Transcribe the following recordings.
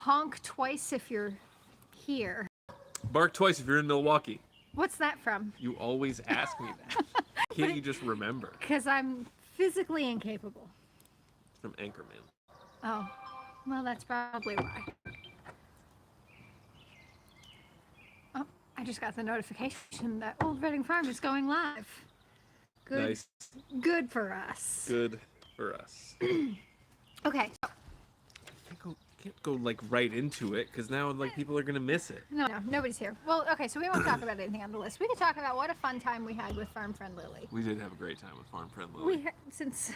Honk twice if you're here. Bark twice if you're in Milwaukee. What's that from? You always ask me that. Can't you just remember? Because I'm physically incapable. It's from Anchorman. Oh, well, that's probably why. Oh, I just got the notification that Old Reading Farm is going live. Good. Nice. Good for us. Good for us. Okay. Can't go like right into it because now like people are gonna miss it. No, nobody's here. Well, okay, so we won't talk about anything on the list. We can talk about what a fun time we had with Farm Friend Lily. We did have a great time with Farm Friend Lily. Since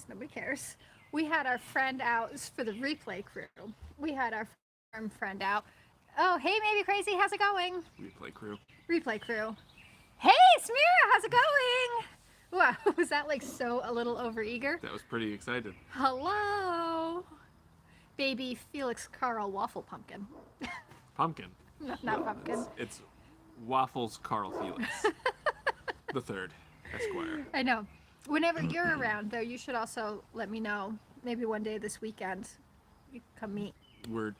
nobody cares, we had our friend out for the replay crew. We had our farm friend out. Oh, hey, maybe crazy, how's it going? Replay crew. Replay crew. Hey, Samira, how's it going? Wow, was that like so a little overeager? That was pretty excited. Hello, baby Felix Carl Waffle Pumpkin. Pumpkin. No, not pumpkin. It's Waffles Carl Felix. The third, Esquire. I know. Whenever you're around, though, you should also let me know. Maybe one day this weekend, you can come meet. We're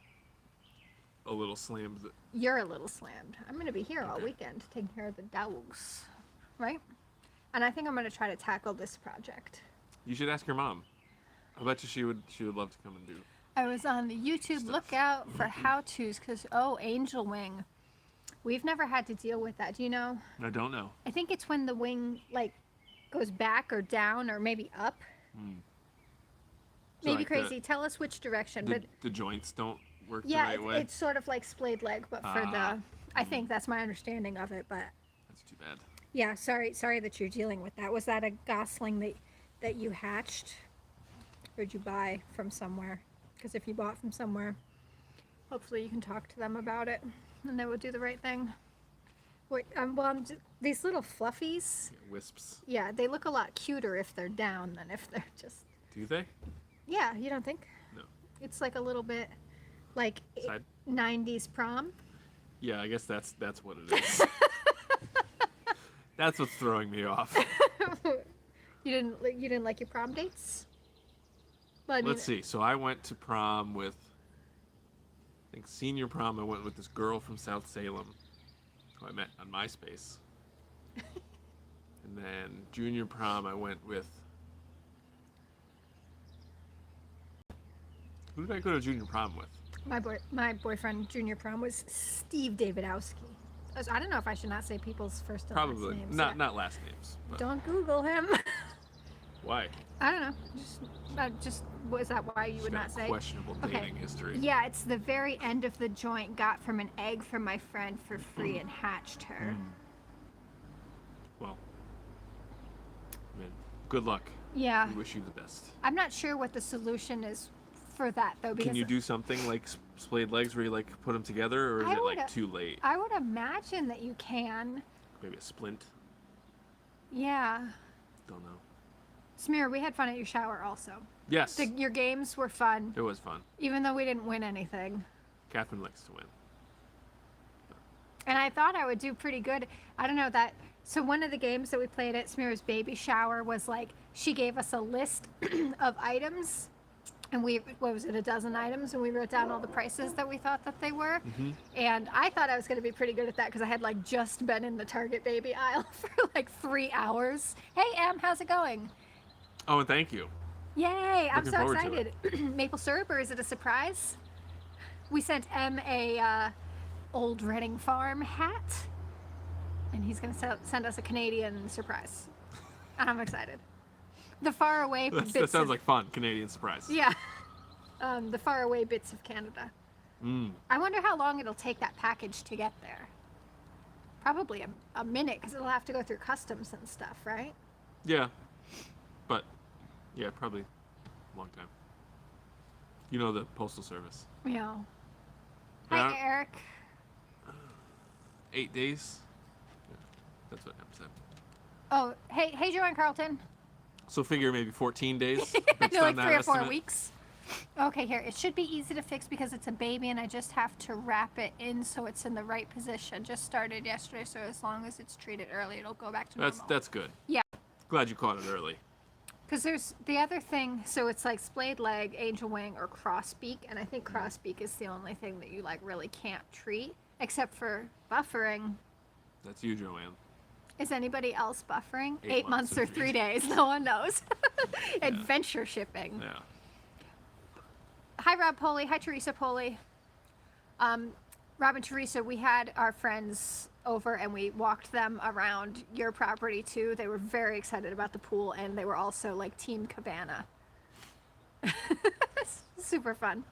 a little slammed. You're a little slammed. I'm going to be here all weekend taking care of the dogs, right? And I think I'm going to try to tackle this project. You should ask your mom. I bet you she would love to come and do. I was on the YouTube lookout for how-tos because, angel wing. We've never had to deal with that. Do you know? I don't know. I think it's when the wing, like, goes back or down or maybe up. So Maybe like crazy. Tell us which direction. But the joints don't work yeah, the right way. it's sort of like splayed leg, but for the. I think that's my understanding of it. But That's too bad. yeah, sorry that you're dealing with that. Was that a gosling that you hatched, or did you buy from somewhere? Because if you bought from somewhere, hopefully you can talk to them about it, and they will do the right thing. Wait, these little fluffies. Yeah, wisps. Yeah, they look a lot cuter if they're down than if they're just. Do they? Yeah, you don't think? No. It's like a little bit like Side? 90s prom. Yeah, I guess that's what it is. That's what's throwing me off. You didn't like your prom dates? Well, I mean, Let's see. So I went to prom with, I think senior prom, I went with this girl from South Salem who I met on MySpace. And then junior prom, I went with, who did I go to junior prom with? my boyfriend junior prom was Steve Davidowski. I don't know if I should not say people's first and last Probably names. not last names. But Don't Google him. why? I don't know. Just was that why you She's would got not a say? questionable Okay. dating history. Yeah, it's the very end of the joint. Got from an egg from my friend for free and hatched her. Well, I mean, good luck. Yeah, We wish you the best. I'm not sure what the solution is for that though. Because Can you do something like splayed legs where you like put them together, or is I it would, like too late? I would imagine that you can. Maybe a splint. Yeah. Don't know. Samir, we had fun at your shower also. Yes, Your games were fun, it was fun. even though we didn't win anything. Catherine likes to win. And I thought I would do pretty good. I don't know that. So one of the games that we played at Samir's baby shower was like she gave us a list of items, and what was it, a dozen items, and we wrote down all the prices that we thought that they were. And I thought I was going to be pretty good at that because I had like just been in the Target baby aisle for like 3 hours. Hey Em, how's it going? Oh, and thank you. Yay! I'm Looking so forward to excited. Maple syrup, or is it a surprise? We sent Em a Old Reading Farm hat, and he's going to send us a Canadian surprise. And I'm excited. The faraway bits That sounds of, like fun. Canadian surprise. yeah, the faraway bits of Canada. I wonder how long it'll take that package to get there. Probably a minute, because it'll have to go through customs and stuff, right? Yeah. But, yeah, probably a long time. You know the Postal Service. Yeah. Yeah. Hi, Eric. 8 days. Yeah, that's what Em said. Oh, hey, Joanne Carlton. So figure maybe 14 days. based No, on like that 3 or 4 estimate. weeks. Okay, here. It should be easy to fix because it's a baby and I just have to wrap it in so it's in the right position. Just started yesterday, so as long as it's treated early, it'll go back to normal. That's good. Yeah, Glad you caught it early. Because there's the other thing, so it's like splayed leg, angel wing, or crossbeak, and I think crossbeak is the only thing that you like really can't treat, except for buffering. That's you, Joanne. Is anybody else buffering? 8 months months or and 3 days? No one knows. Yeah. Adventure shipping. Yeah. Hi, Rob Poley. Hi, Teresa Poley. Rob and Teresa, we had our friends over and we walked them around your property too. They were very excited about the pool and they were also like Team Cabana. Super fun.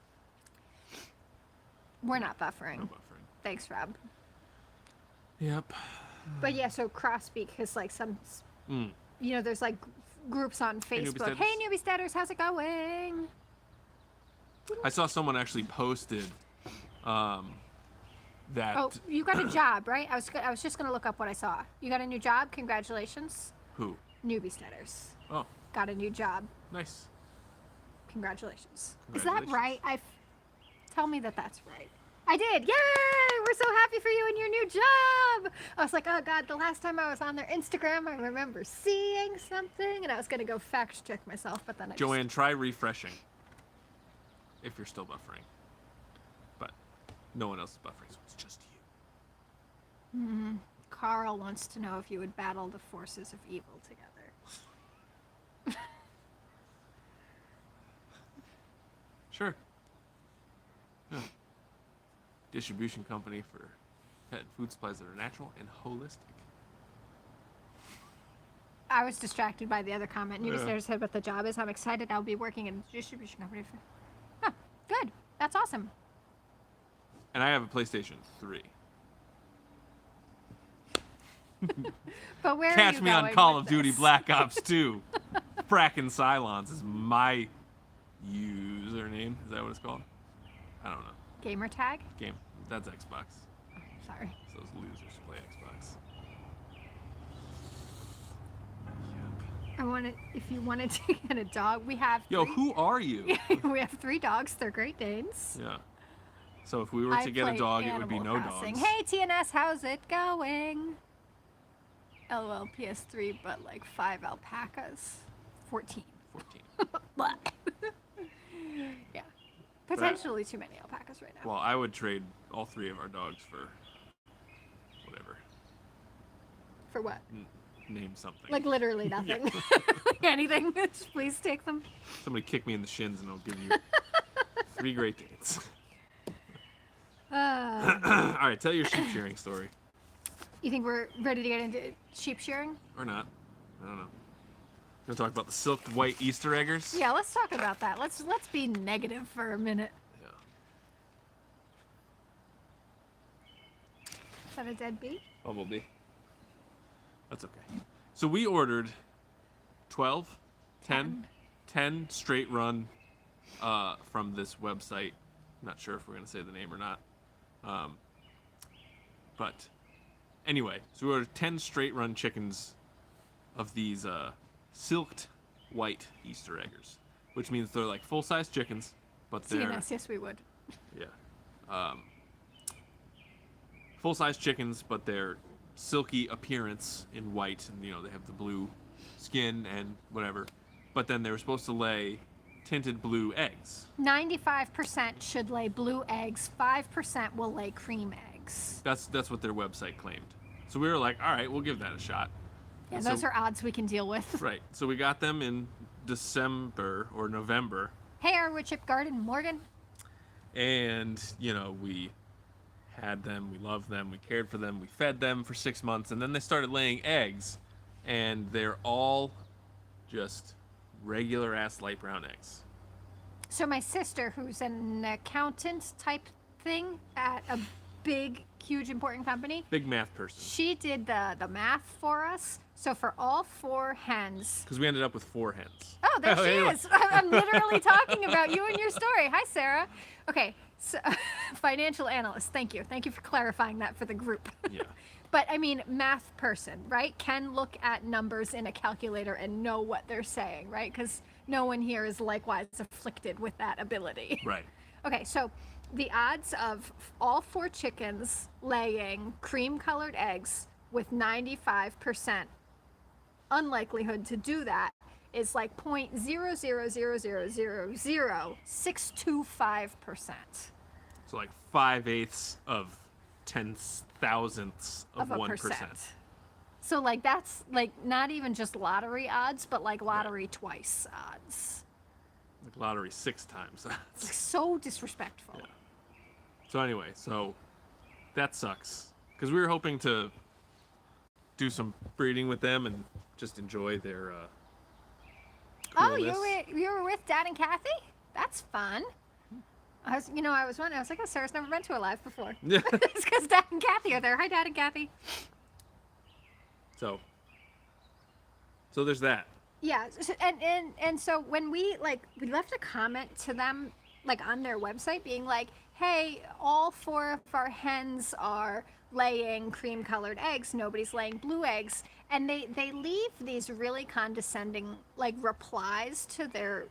We're not buffering. No buffering. Thanks, Rob. Yep. But yeah, so Crossbeak is like some, Mm. you know, there's like groups on Hey, Facebook. Newbie Hey, newbie statters, how's it going? I saw someone actually posted that. Oh, you got a job, right? I was just gonna look up what I saw. You got a new job. Congratulations, Who? newbie statters. Oh, Got a new job. nice. Congratulations. Is that Congratulations. right? Tell me that that's right. I did. Yay! We're so happy for you and your new job. I was like, oh God, the last time I was on their Instagram, I remember seeing something, and I was gonna go fact check myself, but then I Joanne, try refreshing. If you're still buffering. But no one else is buffering, so it's just you. Carl wants to know if you would battle the forces of evil together. Sure. Yeah. Distribution company for pet food supplies that are natural and holistic. I was distracted by the other comment. You Yeah. just said what the job is. I'm excited. I'll be working in a distribution company. Huh, good. That's awesome. And I have a PlayStation 3. But where are Catch you me on going Call with of Duty this? Black Ops 2. Frackin' Cylons is my username. Is that what it's called? I don't know. Gamer tag? Game. That's Xbox. Sorry. So those losers play Xbox. I wanted. If you wanted to get a dog, we have. Yo, three, who are you? we have 3 dogs. They're Great Danes. Yeah. So if we were I to get a play dog, it would be Animal no Crossing. dogs. Hey TNS, how's it going? LOL PS3, but like 5 alpacas. 14. 14. Blah. Yeah. Potentially too many alpacas right now. Well, I would trade all 3 of our dogs for whatever. For what? Name something. Like literally nothing. Like anything. Just please take them. Somebody kick me in the shins and I'll give you 3 Great Danes. All right, tell your sheep shearing story. You think we're ready to get into sheep shearing? Or not. I don't know. Gonna talk about the silk white Easter eggers? Yeah, let's talk about that. Let's be negative for a minute. Yeah. Is that a dead bee? Bumblebee. That's okay. So we ordered 12, 10 straight run from this website. Not sure if we're going to say the name or not. But anyway, so we ordered 10 straight run chickens of these silked white Easter eggers, which means they're like full-size chickens, but they're CNS, yes we would. yeah. Full-size chickens, but they're silky appearance in white, and you know they have the blue skin and whatever. But then they were supposed to lay tinted blue eggs. 95% should lay blue eggs, 5% will lay cream eggs. That's what their website claimed. So we were like, all right, we'll give that a shot. Yeah, And those so- are odds we can deal with. Right. So we got them in December or November, Hey, our wood chip garden, Morgan. and you know we had them, we loved them, we cared for them, we fed them for 6 months, and then they started laying eggs, and they're all just regular ass light brown eggs. So my sister, who's an accountant type thing at a big, huge, important company, Big math person. she did the math for us. So for all 4 hens. Because we ended up with 4 hens. Oh, there she Anyway. is. I'm literally talking about you and your story. Hi, Sarah. Okay, so financial analyst. Thank you. Thank you for clarifying that for the group. Yeah. But I mean, math person, right? Can look at numbers in a calculator and know what they're saying, right? Because no one here is likewise afflicted with that ability. Right. Okay, so the odds of all 4 chickens laying cream-colored eggs with 95% unlikelihood to do that is like 0.000000625%. So like 5/8 of 10,000ths of of a 1%. So like that's like not even just lottery odds, but like lottery twice odds. Like lottery 6 times. It's so disrespectful. Yeah. So anyway, so that sucks because we were hoping to do some breeding with them and just enjoy their. Oh, coolness. you were with Dad and Kathy? That's fun. I was wondering. I was like, oh, Sarah's never been to a live before. Yeah. It's because Dad and Kathy are there. Hi, Dad and Kathy. So there's that. Yeah, and so when we left a comment to them like on their website being like, hey, all 4 of our hens are laying cream colored eggs, nobody's laying blue eggs, and they leave these really condescending like replies to their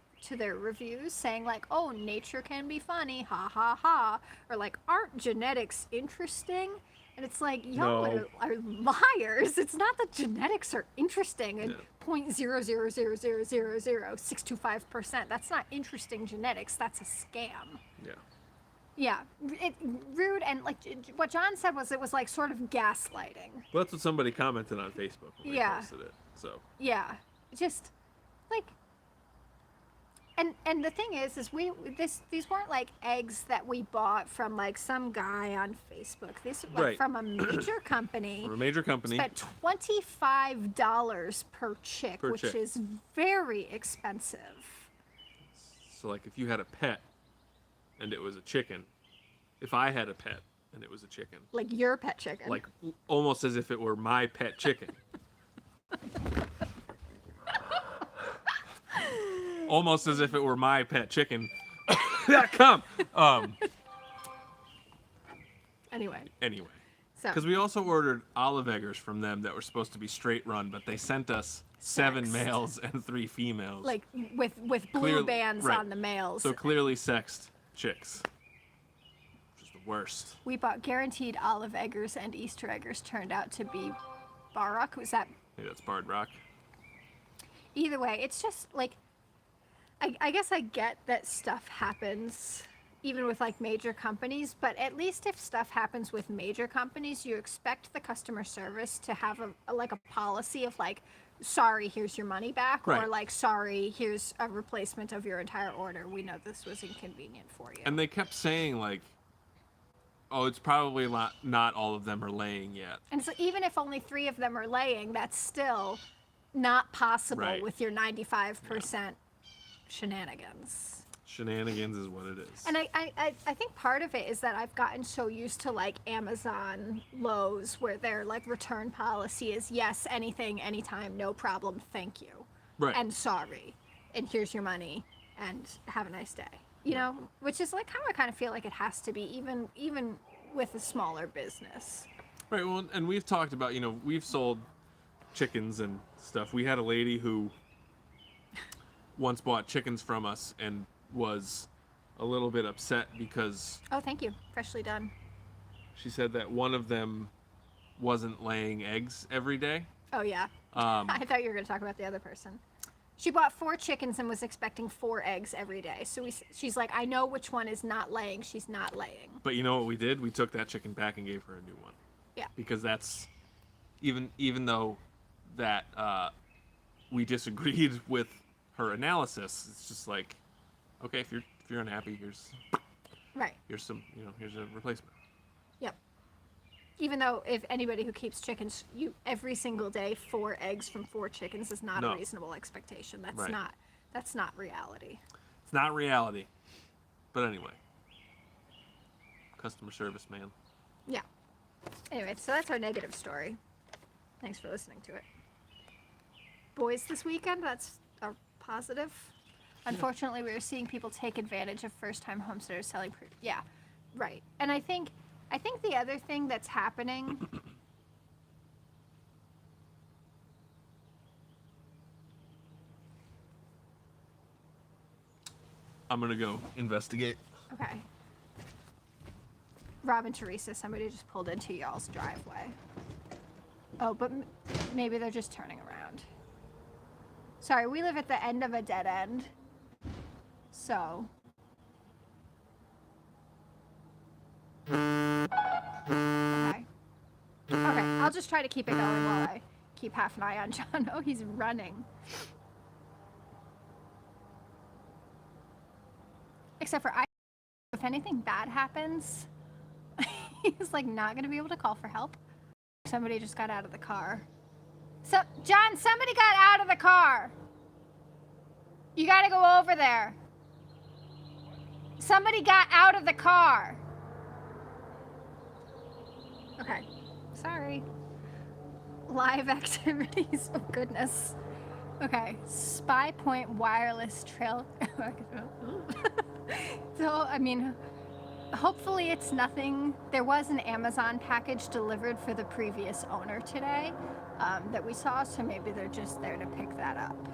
reviews saying like, oh, nature can be funny, ha ha ha, or like, aren't genetics interesting? And it's like, y'all No. are liars. It's not that genetics are interesting and Yeah. 0.000000625%. That's not interesting genetics. That's a scam. Yeah. Yeah, rude, and like what John said was it was like sort of gaslighting. Well, that's what somebody commented on Facebook when we Yeah. posted it. So Yeah, just like, and the thing is these weren't like eggs that we bought from like some guy on Facebook. These were like Right. from a major company. from a major company. Spent $25 per chick, Per which chick. is very expensive. So like if you had a pet and it was a chicken, if I had a pet and it was a chicken, Like your pet chicken. like almost as if it were my pet chicken. Almost as if it were my pet chicken. Come. Anyway, Anyway, so because we also ordered olive eggers from them that were supposed to be straight run, but they sent us 7 Sexed. males and 3 females. like with blue Clearly- bands right. on the males. So clearly sexed chicks. Which is the worst. We bought guaranteed olive eggers, and Easter eggers turned out to be Barak. Was that? Maybe that's Bard Rock. Either way, it's just like, I guess I get that stuff happens even with like major companies, but at least if stuff happens with major companies, you expect the customer service to have a policy of like, sorry, here's your money back, or Right. like, sorry, here's a replacement of your entire order. We know this was inconvenient for you. And they kept saying like, oh, it's probably not all of them are laying yet. And so even if only 3 of them are laying, that's still not possible Right. with your 95% shenanigans. Shenanigans is what it is. And I think part of it is that I've gotten so used to like Amazon, Lowe's, where their like return policy is yes, anything, anytime, no problem, thank you. Right. And sorry. And here's your money and have a nice day. You know, which is like how I kind of feel like it has to be even with a smaller business. Right. Well, and we've talked about, we've sold chickens and stuff. We had a lady who once bought chickens from us and was a little bit upset because Oh, thank you. Freshly done. she said that one of them wasn't laying eggs every day. Oh yeah. I thought you were going to talk about the other person. She bought 4 chickens and was expecting 4 eggs every day. So she's like, I know which one is not laying. She's not laying. But you know what we did? We took that chicken back and gave her a new one. Yeah. Because that's even though that we disagreed with her analysis, it's just like, okay, if you're unhappy, Right. here's some here's a replacement. Yep. Even though if anybody who keeps chickens, every single day 4 eggs from 4 chickens is not No. a reasonable expectation. That's Right. not reality. It's not reality. But anyway, customer service, man. Yeah. Anyway, so that's our negative story. Thanks for listening to it. Boys this weekend, that's a positive. Unfortunately, we are seeing people take advantage of first-time homesteaders selling. Yeah, right. And I think the other thing that's happening. I'm gonna go investigate. Okay. Rob and Teresa, somebody just pulled into y'all's driveway. Oh, but maybe they're just turning around. Sorry, we live at the end of a dead end. So. Okay. Okay, I'll just try to keep it going while I keep half an eye on John. Oh, he's running. Except for if anything bad happens, he's like not gonna be able to call for help. Somebody just got out of the car. So, John, somebody got out of the car. You gotta go over there. Somebody got out of the car. Okay, sorry. Live activities, oh goodness. Okay, Spy Point Wireless Trail. So, I mean, hopefully it's nothing. There was an Amazon package delivered for the previous owner today that we saw, so maybe they're just there to pick that up.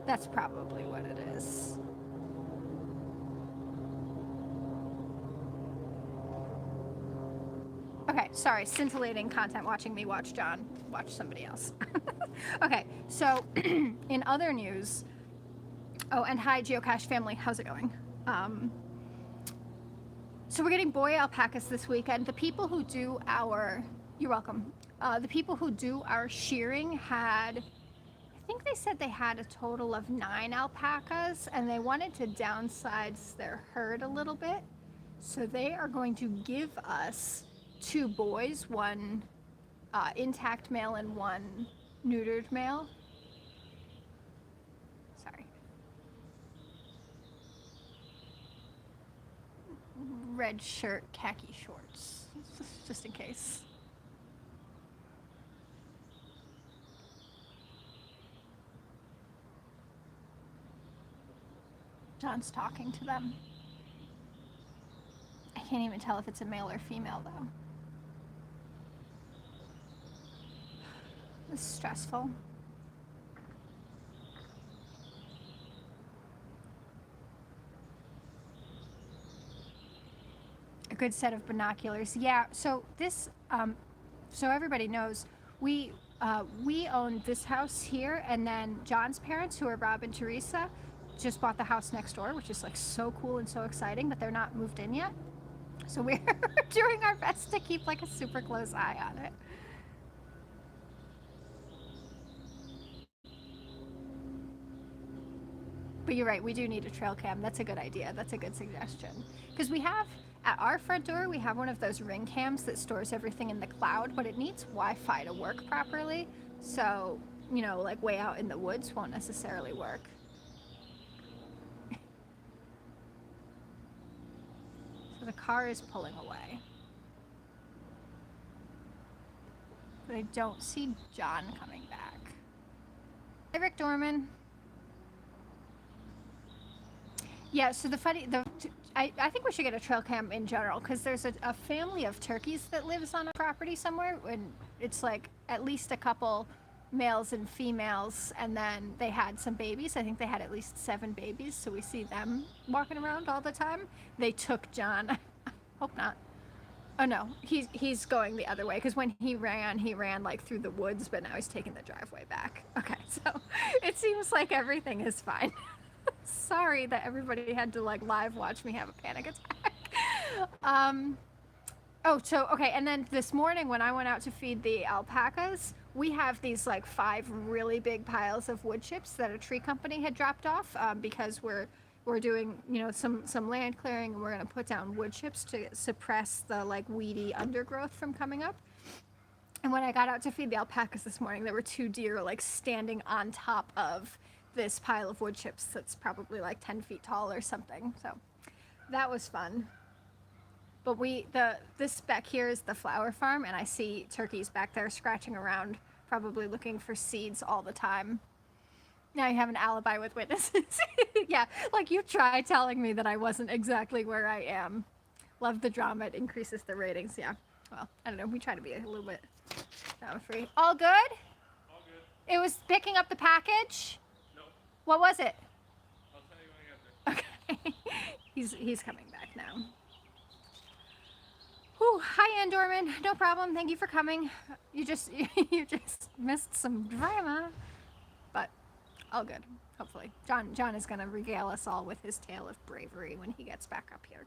That's probably what it is. Okay, sorry, scintillating content watching me watch John watch somebody else. Okay, so in other news, oh, and hi Geocache family, how's it going? So we're getting boy alpacas this weekend. The people who do our, you're welcome. The people who do our shearing had, I think they said they had a total of 9 alpacas and they wanted to downsize their herd a little bit. So they are going to give us 2 boys, 1 intact male and 1 neutered male. Sorry. Red shirt, khaki shorts, just in case. John's talking to them. I can't even tell if it's a male or female though. This is stressful. A good set of binoculars. Yeah, so this, so everybody knows, we own this house here, and then John's parents, who are Rob and Teresa, just bought the house next door, which is like so cool and so exciting, but they're not moved in yet. So we're doing our best to keep like a super close eye on it. But you're right, we do need a trail cam. That's a good idea. That's a good suggestion. Because we have, at our front door, we have one of those ring cams that stores everything in the cloud, but it needs Wi-Fi to work properly. So, you know, like way out in the woods won't necessarily work. So the car is pulling away. But I don't see John coming back. Hi, Rick Dorman. Yeah, so I think we should get a trail cam in general, because there's a family of turkeys that lives on a property somewhere, and it's like at least a couple males and females, and then they had some babies. I think they had at least 7 babies, so we see them walking around all the time. They took John. Hope not. Oh no, he's going the other way, because when he ran like through the woods, but now he's taking the driveway back. Okay, so it seems like everything is fine. Sorry that everybody had to like live watch me have a panic attack. Oh, so okay, and then this morning when I went out to feed the alpacas, we have these like 5 really big piles of wood chips that a tree company had dropped off, because we're doing, you know, some land clearing, and we're gonna put down wood chips to suppress the like weedy undergrowth from coming up. And when I got out to feed the alpacas this morning, there were 2 deer like standing on top of this pile of wood chips that's probably like 10 feet tall or something. So that was fun. But this back here is the flower farm, and I see turkeys back there scratching around, probably looking for seeds all the time. Now you have an alibi with witnesses. Yeah, like you try telling me that I wasn't exactly where I am. Love the drama, it increases the ratings. Yeah, well, I don't know, we try to be a little bit drama free. All good? All good. It was picking up the package? What was it? I'll tell you when I get there. Okay. He's coming back now. Whew. Hi, Ann Dorman. No problem. Thank you for coming. You just missed some drama. But all good. Hopefully, John is gonna regale us all with his tale of bravery when he gets back up here.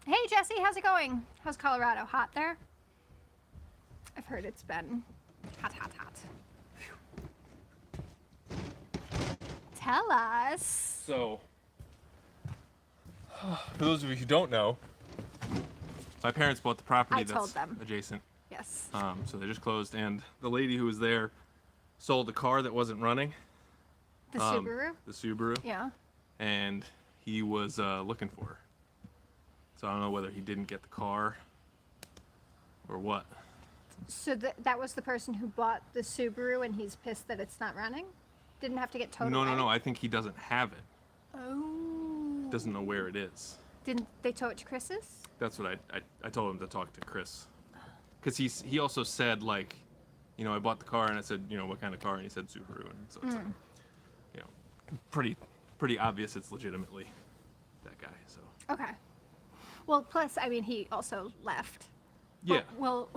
Hey Jesse, how's it going? How's Colorado? Hot there? I've heard it's been hot, hot, hot. Tell us. So, for those of you who don't know, my parents bought the property I told that's them. adjacent. Yes. So they just closed, and the lady who was there sold a car that wasn't running. The Subaru? The Subaru. Yeah. And he was looking for her. So I don't know whether he didn't get the car or what. So that was the person who bought the Subaru and he's pissed that it's not running? Didn't have to get towed away? No. I think he doesn't have it. Oh. Doesn't know where it is. Didn't they tow it to Chris's? That's what I told him to talk to Chris. Because he also said, like, you know, I bought the car, and I said, you know, what kind of car? And he said Subaru. And so it's like, you know, pretty obvious it's legitimately that guy. So. Okay. Well, plus, I mean, he also left. Yeah. Well,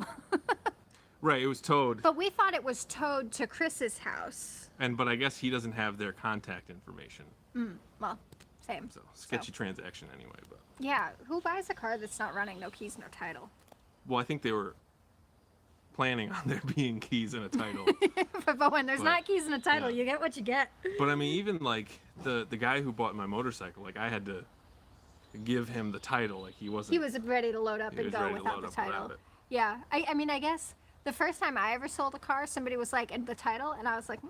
Right, it was towed. but we thought it was towed to Chris's house. But I guess he doesn't have their contact information. Well, same. So sketchy transaction anyway. But Yeah, who buys a car that's not running, no keys, no title? well, I think they were planning on there being keys and a title. but when there's But, not keys and a title, yeah. you get what you get. But I mean, even like the guy who bought my motorcycle, like I had to give him the title. Like he wasn't. He was ready to load up He and was go ready to without load the up title. without it. Yeah, I mean, I guess the first time I ever sold a car, somebody was like, "And the title," and I was like, "Hmm."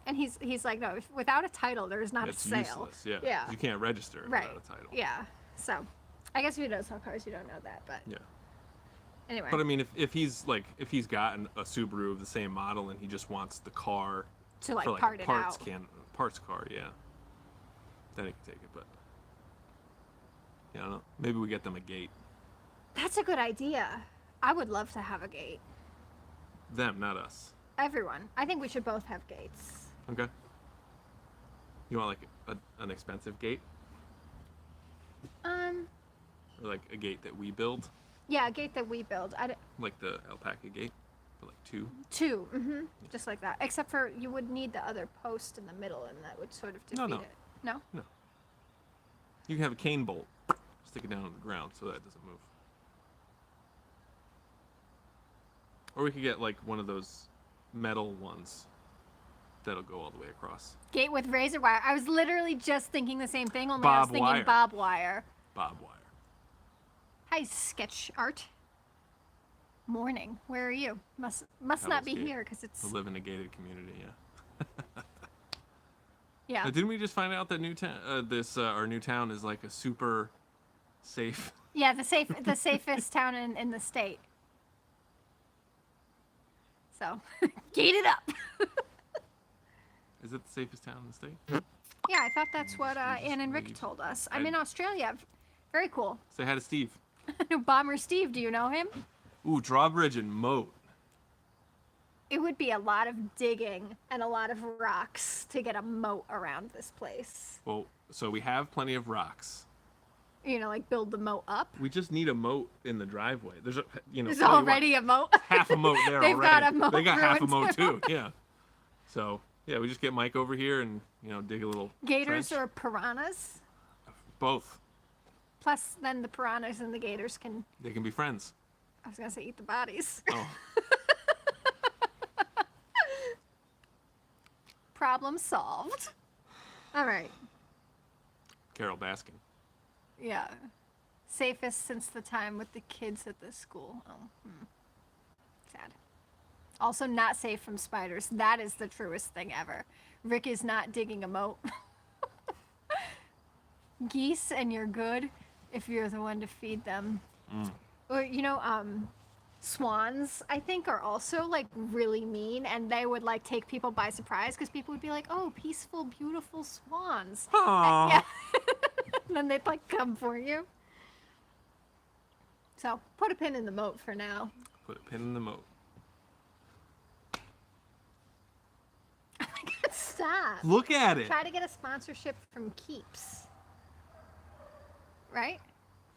And he's like, "No, without a title, there is not It's a sale." useless. Yeah. Yeah. You can't register Right. without a title. Yeah. So, I guess if you don't sell cars, you don't know that. But Yeah. anyway. But I mean, if he's gotten a Subaru of the same model and he just wants the car to like for like part a it parts out. parts car, yeah, then he can take it. But yeah, I don't know. Maybe we get them a gate. That's a good idea. I would love to have a gate. Them, not us. Everyone. I think we should both have gates. Okay. You want like an expensive gate, or like a gate that we build, Yeah, a gate that we build. like the alpaca gate, for like two. Two. Just like that. Except for you would need the other post in the middle, and that would sort of defeat No. it. No? You can have a cane bolt, stick it down on the ground so that it doesn't move. Or we could get like one of those metal ones that'll go all the way across. Gate with razor wire. I was literally just thinking the same thing, only I was Bob thinking wire. bob wire. Bob wire. Hi, sketch art. Morning. Where are you? Must Hell's not be Gate. here because it's We live in a gated community, yeah. yeah. Didn't we just find out that our new town is like a super safe? Yeah, the safest town in the state. So, gate it up. Is it the safest town in the state? Yeah, I thought that's what just Ann and Rick leave. told us. I'm in Australia. Very cool. Say hi to Steve. Bomber Steve, do you know him? Ooh, drawbridge and moat. It would be a lot of digging and a lot of rocks to get a moat around this place. Well, so we have plenty of rocks. You know, like build the moat up. We just need a moat in the driveway. There's There's tell you what, already a moat. half a moat there They've already. got a moat They got half a ruined moat too. Yeah. So yeah, we just get Mike over here and dig a little. Gators trench. or piranhas. Both. Plus, then the piranhas and the gators can, They can be friends. I was going to say, eat the bodies. Oh, Problem solved. All right. Carol Baskin. Yeah. Safest since the time with the kids at the school. Oh, sad. Also, not safe from spiders. That is the truest thing ever. Rick is not digging a moat. Geese, and you're good if you're the one to feed them. Or, swans, I think, are also like really mean, and they would like take people by surprise because people would be like, "Oh, peaceful, beautiful swans." Aww. Yeah. And then they'd like come for you. So put a pin in the moat for now. Put a pin in the moat. Stop. Look at it. Try to get a sponsorship from Keeps. Right?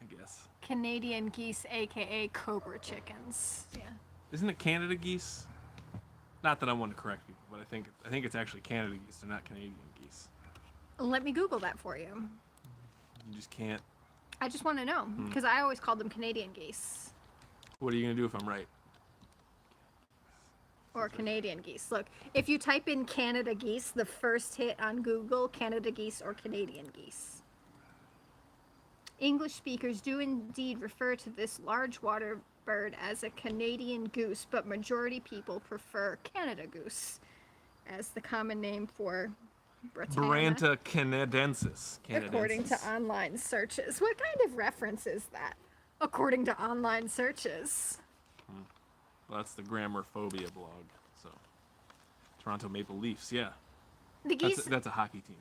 I guess. Canadian geese, aka Cobra chickens. Yeah. Isn't it Canada geese? Not that I want to correct you, but but I think it's actually Canada geese. They're not Canadian geese. Let me Google that for you. You just can't. I just want to know because I always called them Canadian geese What are you gonna do if I'm right? or Canadian geese. Look, if you type in Canada geese, the first hit on Google, Canada geese or Canadian geese. English speakers do indeed refer to this large water bird as a Canadian goose, but majority people prefer Canada goose as the common name for Britannia. Baranta canadensis. According to online searches. What kind of reference is that? According to online searches. Well, that's the Grammarphobia blog. So, Toronto Maple Leafs. Yeah, The geese. that's a hockey team.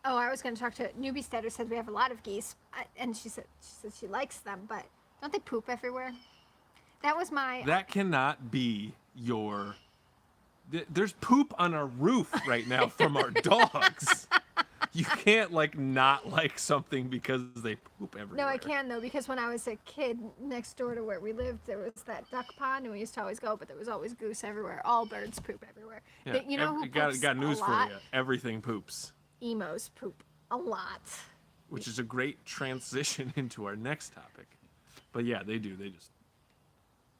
Oh, I was going to talk to Newbie Stetter. Said we have a lot of geese, and she said she likes them, but don't they poop everywhere? That was my. That cannot be your. There's poop on our roof right now from our dogs. You can't not like something because they poop everywhere. No, I can though, because when I was a kid, next door to where we lived, there was that duck pond, and we used to always go, but there was always goose everywhere. All birds poop everywhere. Yeah, You know who got poops news a for lot? you. Everything poops, Emos poop a lot. which is a great transition into our next topic. But yeah, they do. They just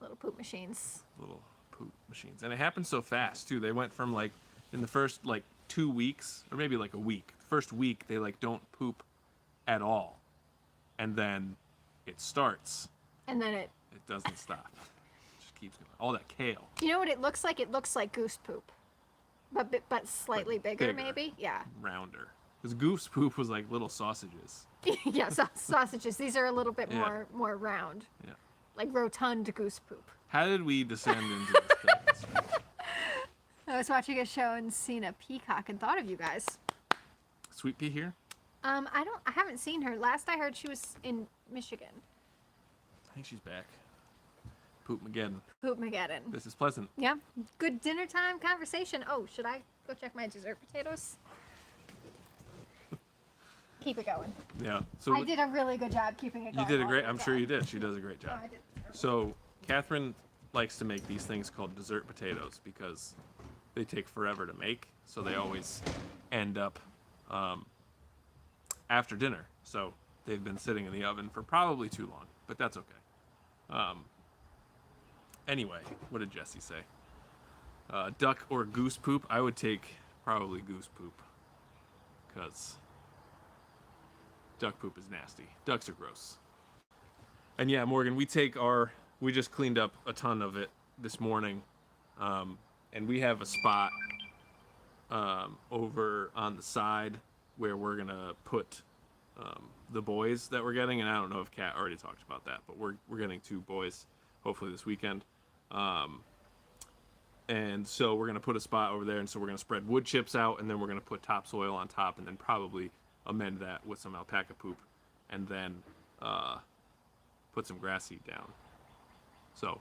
Little poop machines. little poop machines, and it happens so fast too. They went from in the first 2 weeks, or maybe a week. First week they don't poop at all, and then it starts. And then it. It doesn't stop. It just keeps going. All that kale. You know what it looks like? It looks like goose poop, but slightly bigger, bigger. maybe. Yeah. Rounder. Because goose poop was like little sausages. Yeah. Sausages. These are a little bit Yeah. more round, Yeah. like rotund goose poop. How did we descend into this place? I was watching a show and seen a peacock and thought of you guys. Sweet pea here? I haven't seen her. Last I heard, she was in Michigan. I think she's back. Poop Mageddon. Poopmageddon. This is pleasant. Yeah. Good dinner time conversation. Oh, should I go check my dessert potatoes? Keep it going. Yeah. So I did a really good job keeping it you going. did a all great. the I'm sure time. you did. She does a great No, job. I did. So Catherine likes to make these things called dessert potatoes because they take forever to make. So they always end up after dinner. So they've been sitting in the oven for probably too long, but that's okay. Anyway, what did Jesse say? Duck or goose poop? I would take probably goose poop because duck poop is nasty. Ducks are gross. And yeah, Morgan, we just cleaned up a ton of it this morning. And we have a spot over on the side where we're going to put the boys that we're getting. And I don't know if Kat already talked about that, but we're getting 2 boys hopefully this weekend. And so we're going to put a spot over there. And so we're going to spread wood chips out, and then we're going to put topsoil on top, and then probably amend that with some alpaca poop, and then put some grass seed down. So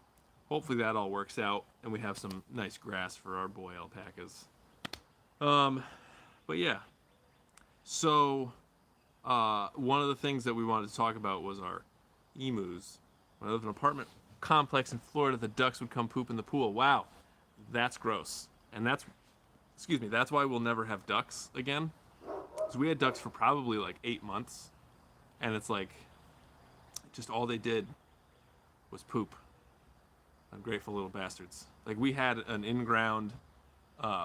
hopefully that all works out, and we have some nice grass for our boy alpacas. But yeah, so one of the things that we wanted to talk about was our emus. When I lived in an apartment complex in Florida, the ducks would come poop in the pool. Wow, that's gross. And that's why we'll never have ducks again. Because we had ducks for probably 8 months, and it's just all they did was poop. Ungrateful little bastards. We had an in-ground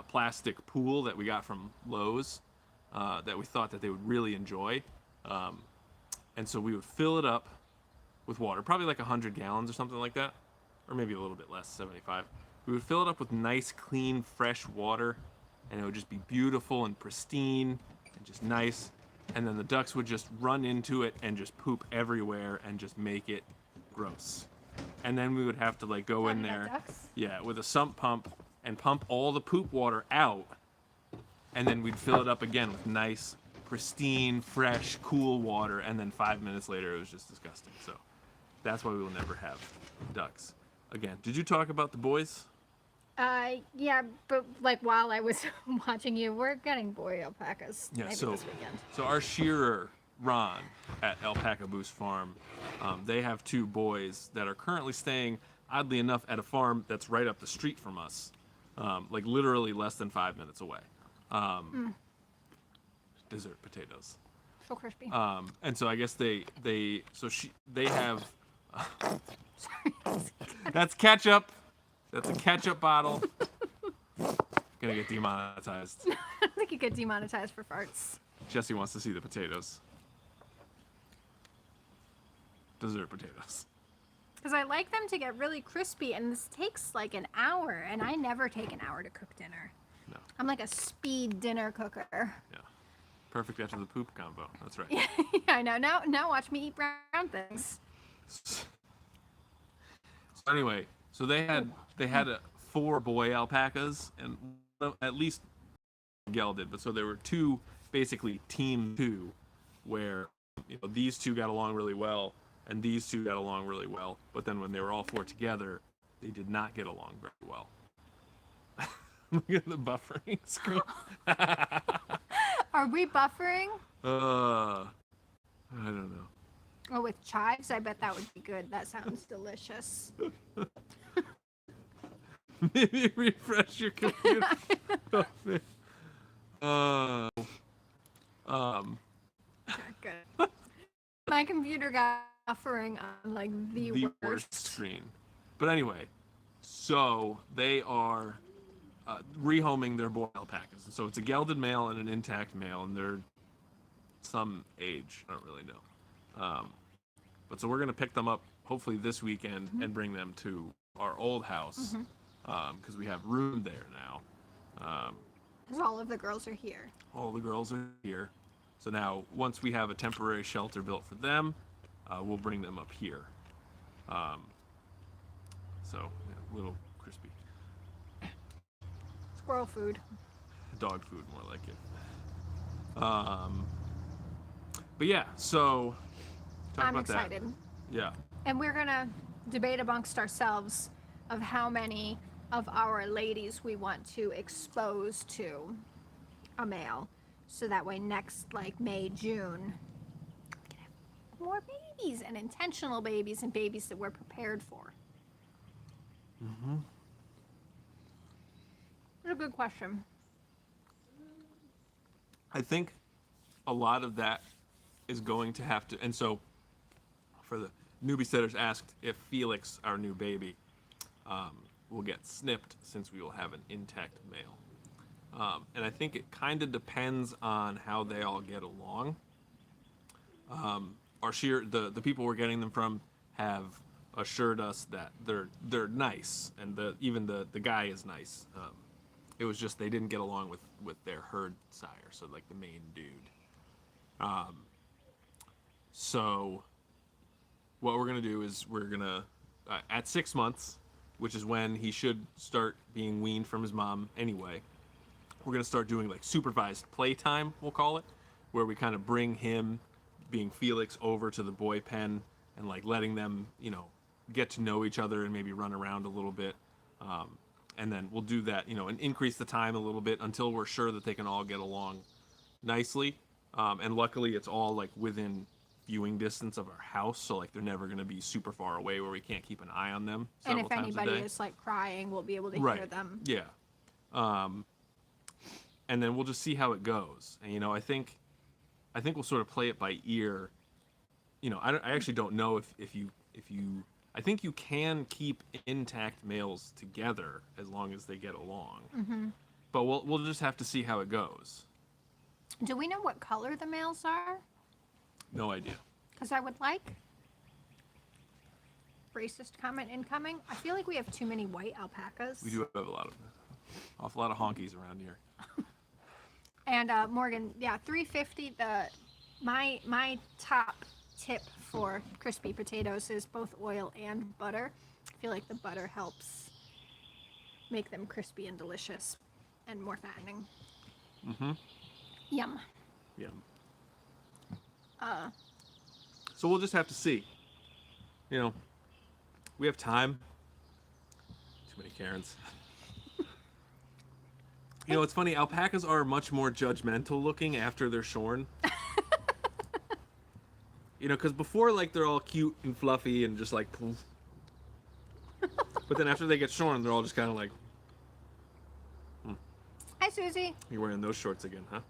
plastic pool that we got from Lowe's that we thought that they would really enjoy. And so we would fill it up with water, probably 100 gallons or something like that, or maybe a little bit less, 75. We would fill it up with nice, clean, fresh water, and it would just be beautiful and pristine and just nice. And then the ducks would just run into it and just poop everywhere and just make it gross. And then we would have to go in Talking about there, ducks? yeah, with a sump pump and pump all the poop water out. And then we'd fill it up again with nice, pristine, fresh, cool water. And then 5 minutes later, it was just disgusting. So that's why we will never have ducks again. Did you talk about the boys? Yeah, but while I was watching you, we're getting boy alpacas maybe this weekend. So our shearer, Ron, at Alpaca Boost Farm, they have 2 boys that are currently staying, oddly enough, at a farm that's right up the street from us. like literally less than 5 minutes away. Dessert potatoes. So crispy. And so I guess they have. Sorry. That's ketchup. That's a ketchup bottle. Gonna get demonetized. I don't think you get demonetized for farts. Jesse wants to see the potatoes. Dessert potatoes. Because I like them to get really crispy, and this takes like an hour, and I never take an hour to cook dinner. No. I'm like a speed dinner cooker. Yeah. Perfect after the poop combo. That's right. Yeah, I know. Now watch me eat brown things. So anyway, so they had 4 boy alpacas, and at least Miguel did. But so there were 2, basically team 2, where these 2 got along really well, and these 2 got along really well. But then when they were all 4 together, they did not get along very well. Look at the buffering screen. Are we buffering? I don't know. Oh, with chives? I bet that would be good. That sounds delicious. Maybe refresh your computer. Good. My computer got buffering on like the worst screen. But anyway, so they are rehoming their boy alpacas. So it's a gelded male and an intact male, and they're some age. I don't really know. But so we're going to pick them up hopefully this weekend and bring them to our old house because we have room there now. Because all of the girls are here. All the girls are here. So now, once we have a temporary shelter built for them, we'll bring them up here. So, yeah, a little crispy. Squirrel food. Dog food, more like it. But yeah, so talk I'm about excited. That. Yeah. And we're going to debate amongst ourselves of how many of our ladies we want to expose to a male. So that way next like May, June, we can have more babies and intentional babies and babies that we're prepared for. Mm-hmm. What a good question. I think a lot of that is going to have to, and so for the newbie setters asked if Felix, our new baby, will get snipped since we will have an intact male. And I think it kind of depends on how they all get along. The people we're getting them from have assured us that they're nice, and even the guy is nice. It was just they didn't get along with their herd sire, so like the main dude. So what we're gonna do is we're gonna at 6 months, which is when he should start being weaned from his mom anyway. We're gonna start doing like supervised playtime, we'll call it, where we kind of bring him, being Felix, over to the boy pen and like letting them, get to know each other and maybe run around a little bit. And then we'll do that, and increase the time a little bit until we're sure that they can all get along nicely. And luckily it's all like within viewing distance of our house, so like they're never going to be super far away where we can't keep an eye on them And several if times a anybody day. is like crying, we'll be able to Right. hear them. Yeah. And then we'll just see how it goes. And I think we'll sort of play it by ear. I actually don't know if you I think you can keep intact males together as long as they get along. Mm-hmm. But we'll just have to see how it goes. Do we know what color the males are? No idea. Because I would like racist comment incoming. I feel like we have too many white alpacas. We do have awful lot of honkies around here. And Morgan, yeah, $3.50. My top tip for crispy potatoes is both oil and butter. I feel like the butter helps make them crispy and delicious and more fattening. Mm-hmm. Yum. Yeah. So we'll just have to see. We have time. Too many Karens. It's funny. Alpacas are much more judgmental looking after they're shorn. Because before, like, they're all cute and fluffy and just like poof. But then after they get shorn, they're all just kind of like, Susie. You're wearing those shorts again, huh?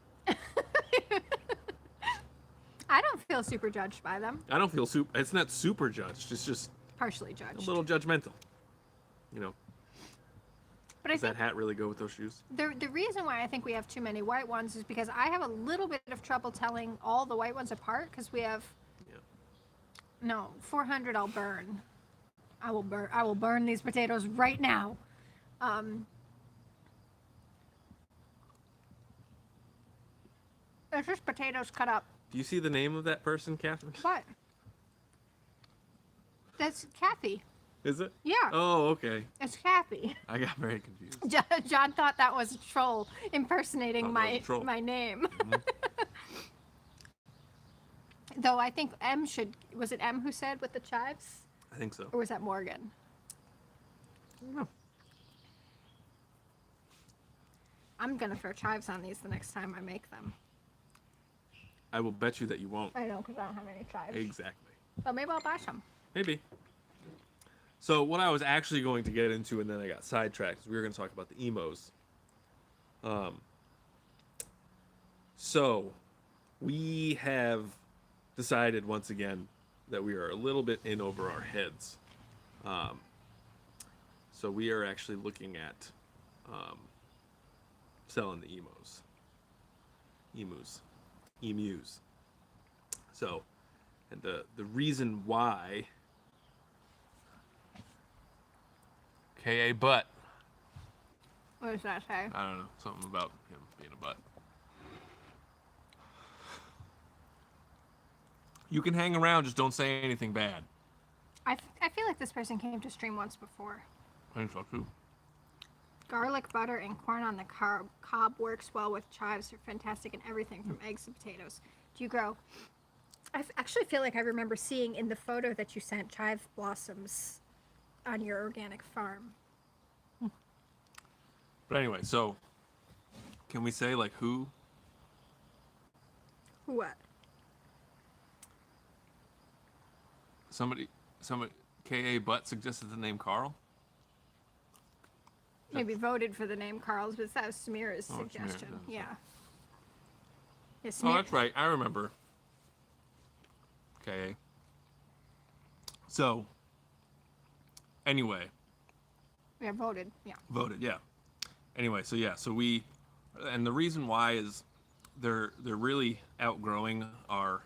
I don't feel super judged by them. I don't feel super. It's not super judged. It's just Partially a judged. little judgmental. You know, But I does think that hat really go with those shoes? the reason why I think we have too many white ones is because I have a little bit of trouble telling all the white ones apart because we have Yeah. no 400. I'll burn. I will burn these potatoes right now. It's just potatoes cut up. Do you see the name of that person, Catherine? What? That's Kathy. Is it? Yeah, Oh, okay. it's Kathy. I got very confused. John thought that was a troll impersonating Thought that was a troll. my name. Mhm. Though I think was it M who said with the chives? I think so. Or was that Morgan? I don't know. I'm gonna throw chives on these the next time I make them. I will bet you that you won't. I know, because I don't have any chives. Exactly. But maybe I'll buy some. Maybe. So what I was actually going to get into, and then I got sidetracked, is we were going to talk about the emos. So we have decided once again that we are a little bit in over our heads. So we are actually looking at selling the emus. So, and the reason why K.A. Butt. What does that say? I don't know. Something about him being a butt. You can hang around, just don't say anything bad. I feel like this person came to stream once before. I think so too. Garlic butter and corn on the cob works well with chives. They're fantastic in everything from eggs to potatoes. Do you grow? Actually feel like I remember seeing in the photo that you sent chive blossoms on your organic farm. But anyway, so can we say like who? What? Somebody, K.A. Butt suggested the name Carl. Maybe voted for the name Carl's, but that was Samira's Oh, Samira, suggestion. yeah, Yeah. Yeah, Oh, Samira, that's right. I remember. K.A. So, anyway, yeah, voted. Yeah. voted, yeah. Anyway, so yeah, so we, and the reason why is they're really outgrowing our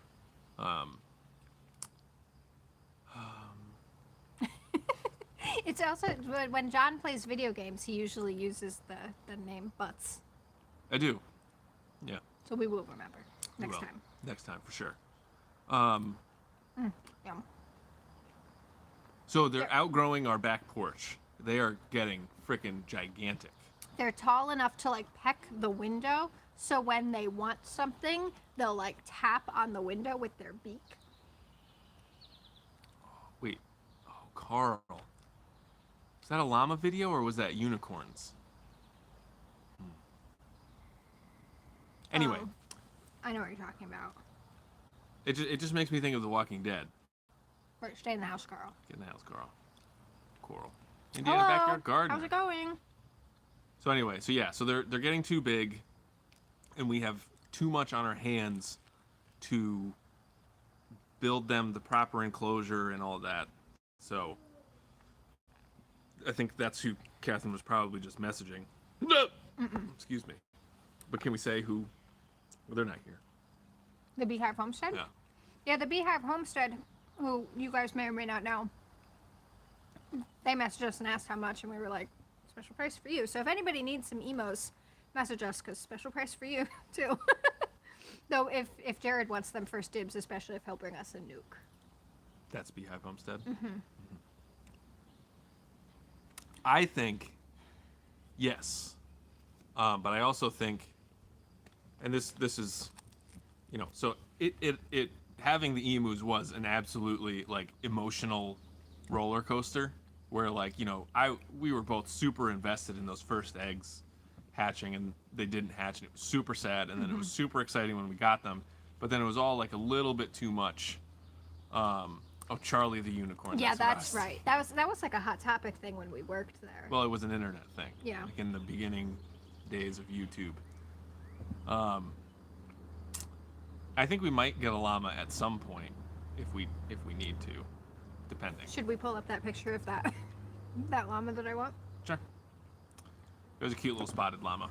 It's also when John plays video games, he usually uses the name Butts. I do. Yeah. So we will remember we next will. time. Next time for sure. Yum. So they're outgrowing our back porch. They are getting freaking gigantic. They're tall enough to like peck the window, so when they want something, they'll like tap on the window with their beak. Wait. Oh, Carl. Was that a llama video or was that unicorns? Anyway, Oh, I know what you're talking about. it just makes me think of The Walking Dead. Right, stay in the house, Carl. Get in the house, Carl. Coral. Indiana Hello. Backyard Garden. How's it going? So anyway, so yeah, so they're getting too big, and we have too much on our hands to build them the proper enclosure and all of that. So I think that's who Catherine was probably just messaging. Excuse me. But can we say who? Well, they're not here. The Beehive Homestead? Yeah. Yeah, the Beehive Homestead, who you guys may or may not know, they messaged us and asked how much, and we were like, special price for you. So if anybody needs some emos, message us, because special price for you, too. Though if Jared wants them first dibs, especially if he'll bring us a nuke. That's Beehive Homestead. I think yes, but I also think, and this is, so it having the emus was an absolutely like emotional roller coaster where like we were both super invested in those first eggs hatching, and they didn't hatch, and it was super sad, and then it was super exciting when we got them, but then it was all like a little bit too much. Oh, Charlie the Unicorn. Yeah, that's that's right. That was like a hot topic thing when we worked there. Well, it was an internet thing. Yeah. Like in the beginning days of YouTube. I think we might get a llama at some point if we need to, depending. Should we pull up that picture of that that llama that I want? Sure. It was a cute little spotted llama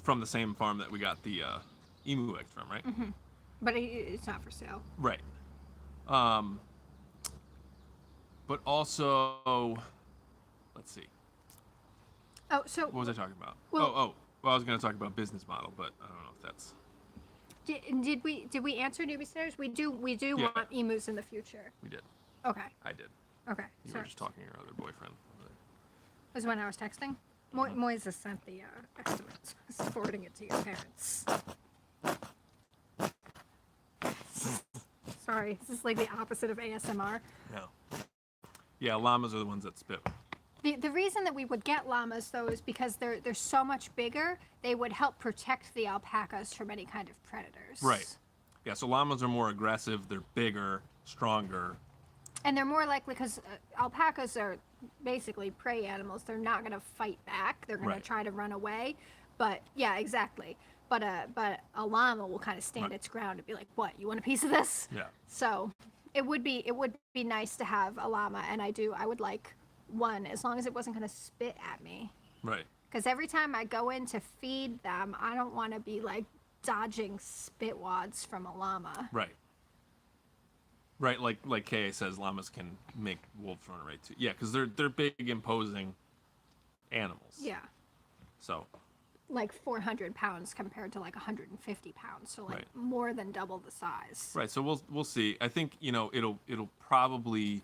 from the same farm that we got the emu eggs from, right? Mm-hmm. But it's not for sale. Right. But also, let's see. Oh, so What was I talking about? Well- Well, I was going to talk about business model, but I don't know if that's. did we answer newbie stairs? We do Yeah. want emus in the future. We did. Okay. I did. Okay. You Sorry. were just talking to your other boyfriend. Was when I was texting. Moises sent the estimates. I was forwarding it to your parents. Sorry, this is like the opposite of ASMR. No. Yeah, llamas are the ones that spit. The reason that we would get llamas though is because they're so much bigger. They would help protect the alpacas from any kind of predators. Right. Yeah, so llamas are more aggressive. They're bigger, stronger. And they're more likely because alpacas are basically prey animals. They're not going to fight back. They're going Right. to try to run away. But yeah, exactly. But a llama will kind of stand Right. its ground and be like, "What? You want a piece of this?" Yeah. So it would be nice to have a llama, and I would like one as long as it wasn't going to spit at me. Right. Because every time I go in to feed them, I don't want to be like dodging spit wads from a llama. Right. Right, like Kay says, llamas can make wolves run away too. Yeah, because they're big, imposing animals. Yeah. So. Like 400 pounds compared to like 150 pounds, so like Right. more than double the size. Right. So we'll see. I think it'll probably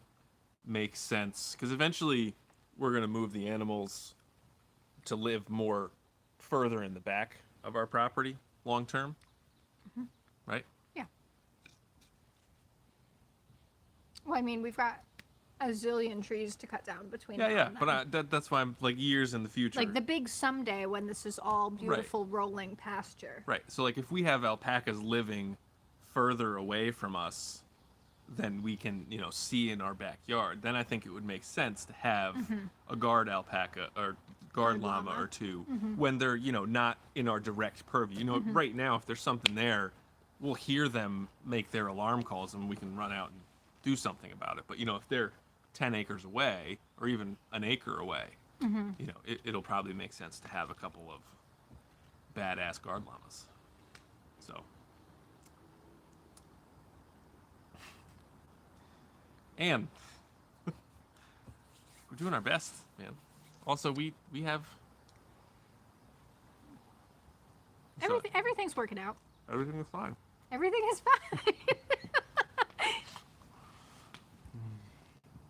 make sense because eventually we're gonna move the animals to live more further in the back of our property long term. Right. Yeah. Well, I mean, we've got a zillion trees to cut down between Yeah, now yeah. and But then. that's why I'm like years in the future. Like the big someday when this is all beautiful rolling pasture. Right. So like if we have alpacas living further away from us than we can, see in our backyard, then I think it would make sense to have a guard alpaca or guard llama or two when they're, not in our direct purview. Right now if there's something there, we'll hear them make their alarm calls and we can run out and do something about it. But, if they're 10 acres away or even an acre away, it'll probably make sense to have a couple of badass guard llamas. So. And we're doing our best, man. Also, we have Everything's working out. everything is fine. Everything is fine.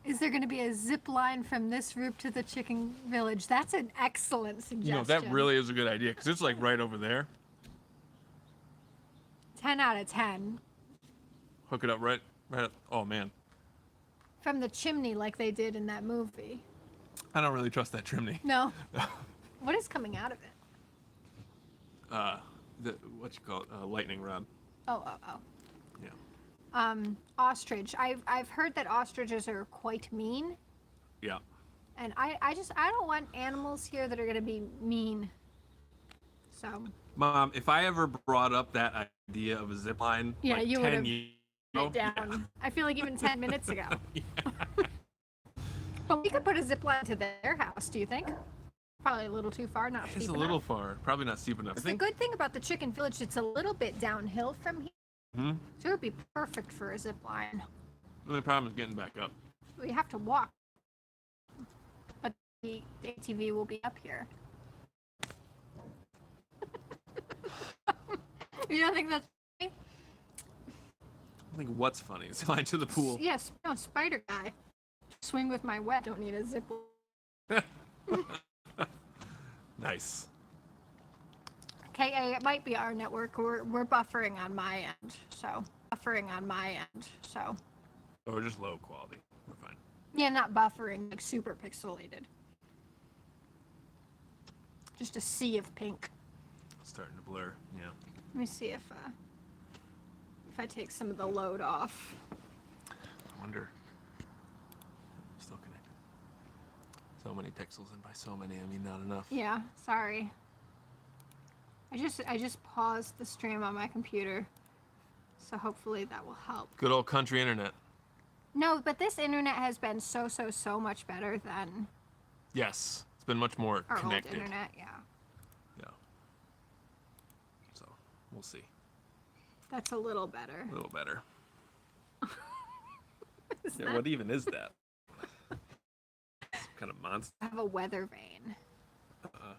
Is there going to be a zip line from this roof to the chicken village? That's an excellent suggestion. That really is a good idea because it's like right over there. 10 out of 10. Hook it up right. Oh man, From the chimney like they did in that movie. I don't really trust that chimney. No. What is coming out of it? What you call it? Lightning rod. Oh. Yeah. Ostrich. I've heard that ostriches are quite mean, Yeah. and I don't want animals here that are gonna be mean. So Mom, if I ever brought up that idea of a zip line, Yeah, like you 10 would've years it ago, down. I feel like even 10 minutes ago. But we could put a zip line to their house. Do you think? Probably a little too far, not It's steep a enough. little far. Probably not steep enough. I The think. good thing about the chicken village, it's a little bit downhill from here, Mhm. so it would be perfect for a zip line. The only problem is getting back up. We have to walk, but the ATV will be up here. You don't think that's funny? I think what's funny is line to the pool. Yes, no, spider guy. Swing with my wet. Don't need a zip. Nice. KA, it might be our network. We're buffering on my end, so Or Oh, just low quality. We're fine. yeah, not buffering, like super pixelated. Just a sea of pink. Starting to blur. Yeah. Let me see if I take some of the load off. I wonder. Still connected. So many pixels, and by so many, I mean not enough. Yeah, sorry. I just paused the stream on my computer, so hopefully that will help. Good old country internet. No, but this internet has been so much better than Yes, it's been much more our connected. old internet. Yeah, Yeah. So we'll see. that's a little better. A little better. Is Yeah. that- What even is that? Some kind of monster. I have a weather vane. Uh,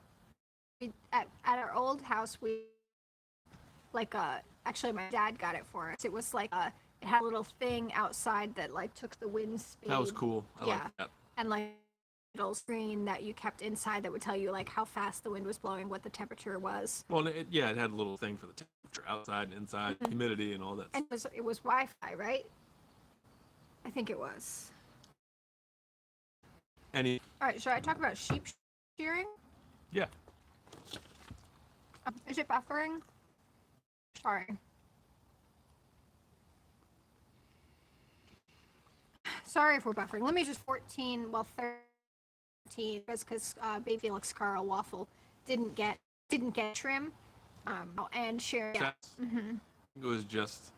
At our old house, we actually my dad got it for us. It was like it had a little thing outside that like took the wind speed. that was cool. I Yeah. like that. And like a little screen that you kept inside that would tell you like how fast the wind was blowing, what the temperature was. Well, it had a little thing for the temperature outside and inside, humidity, and all that. And it was Wi-Fi, right? I think it was. Any? All right, should I talk about sheep shearing? Yeah. Is it buffering? Sorry. Sorry if we're buffering. Let me just 13 because Baby Felix Carl Waffle didn't get trim, and share. Yeah. It was just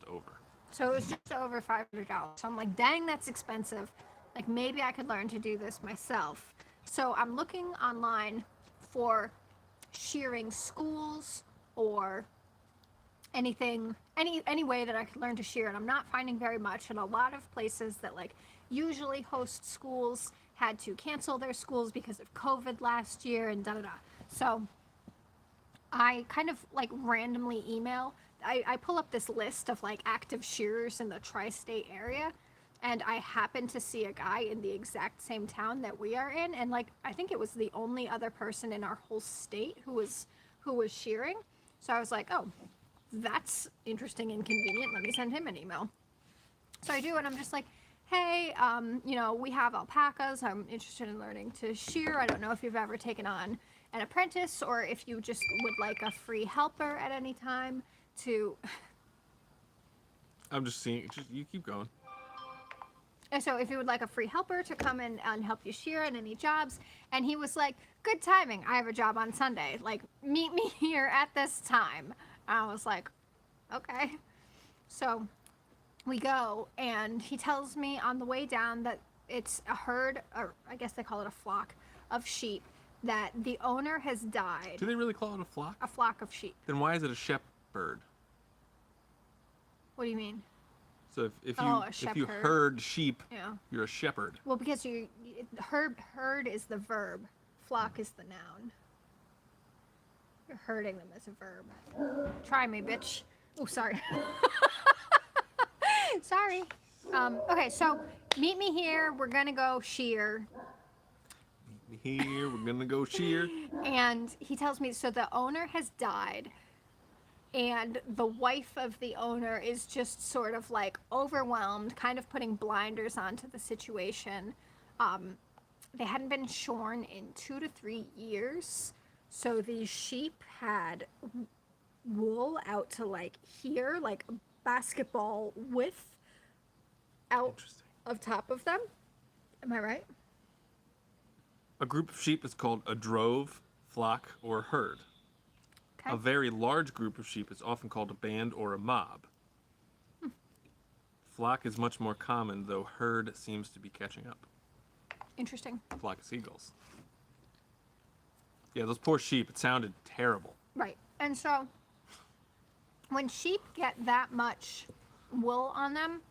over. So it was just over $500. So I'm like, dang, that's expensive. Like maybe I could learn to do this myself. So I'm looking online for shearing schools or anything, any way that I could learn to shear, and I'm not finding very much. And a lot of places that like usually host schools had to cancel their schools because of COVID last year and da da da. So I kind of like randomly email. I pull up this list of like active shearers in the tri-state area, and I happened to see a guy in the exact same town that we are in, and like I think it was the only other person in our whole state who was shearing. So I was like, oh, that's interesting and convenient. Let me send him an email. So I do, and I'm just like, hey, we have alpacas. I'm interested in learning to shear. I don't know if you've ever taken on an apprentice or if you just would like a free helper at any time to. I'm just seeing. You keep going. And so if you would like a free helper to come in and help you shear at any jobs. And he was like, good timing. I have a job on Sunday. Like, meet me here at this time. I was like, okay. So we go, and he tells me on the way down that it's a herd, or I guess they call it a flock of sheep, that the owner has died. Do they really call it a flock? A flock of sheep. Then why is it a shepherd? What do you mean? So if Oh, a you shepherd. herd sheep, Yeah. you're a shepherd. Well, because herd is the verb, flock is the noun. You're herding them as a verb. Try me, bitch. Oh, sorry. Sorry. Okay, so meet me here. We're gonna go shear. Here we're gonna go shear. And he tells me, so the owner has died, and the wife of the owner is just sort of like overwhelmed, kind of putting blinders onto the situation. They hadn't been shorn in 2 to 3 years, so these sheep had wool out to like here, like a basketball width out Interesting. of top of them. Am I right? A group of sheep is called a drove, flock, or herd. Okay. A very large group of sheep is often called a band or a mob. Flock is much more common, though herd seems to be catching up. Interesting. Flock of seagulls. Yeah, those poor sheep. It sounded terrible. Right. And so when sheep get that much wool on them,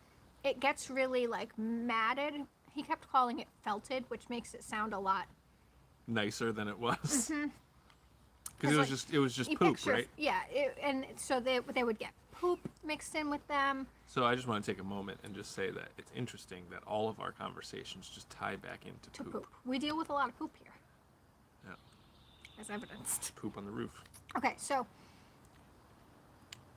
it gets really like matted. He kept calling it felted, which makes it sound a lot. Nicer than it was. Because Mm-hmm. it was just You poop, picture, right? yeah, and so they would get poop mixed in with them. So I just want to take a moment and just say that it's interesting that all of our conversations just tie back into To poop. poop. We deal with a lot of poop here, Yeah, as evidenced. poop on the roof. Okay, so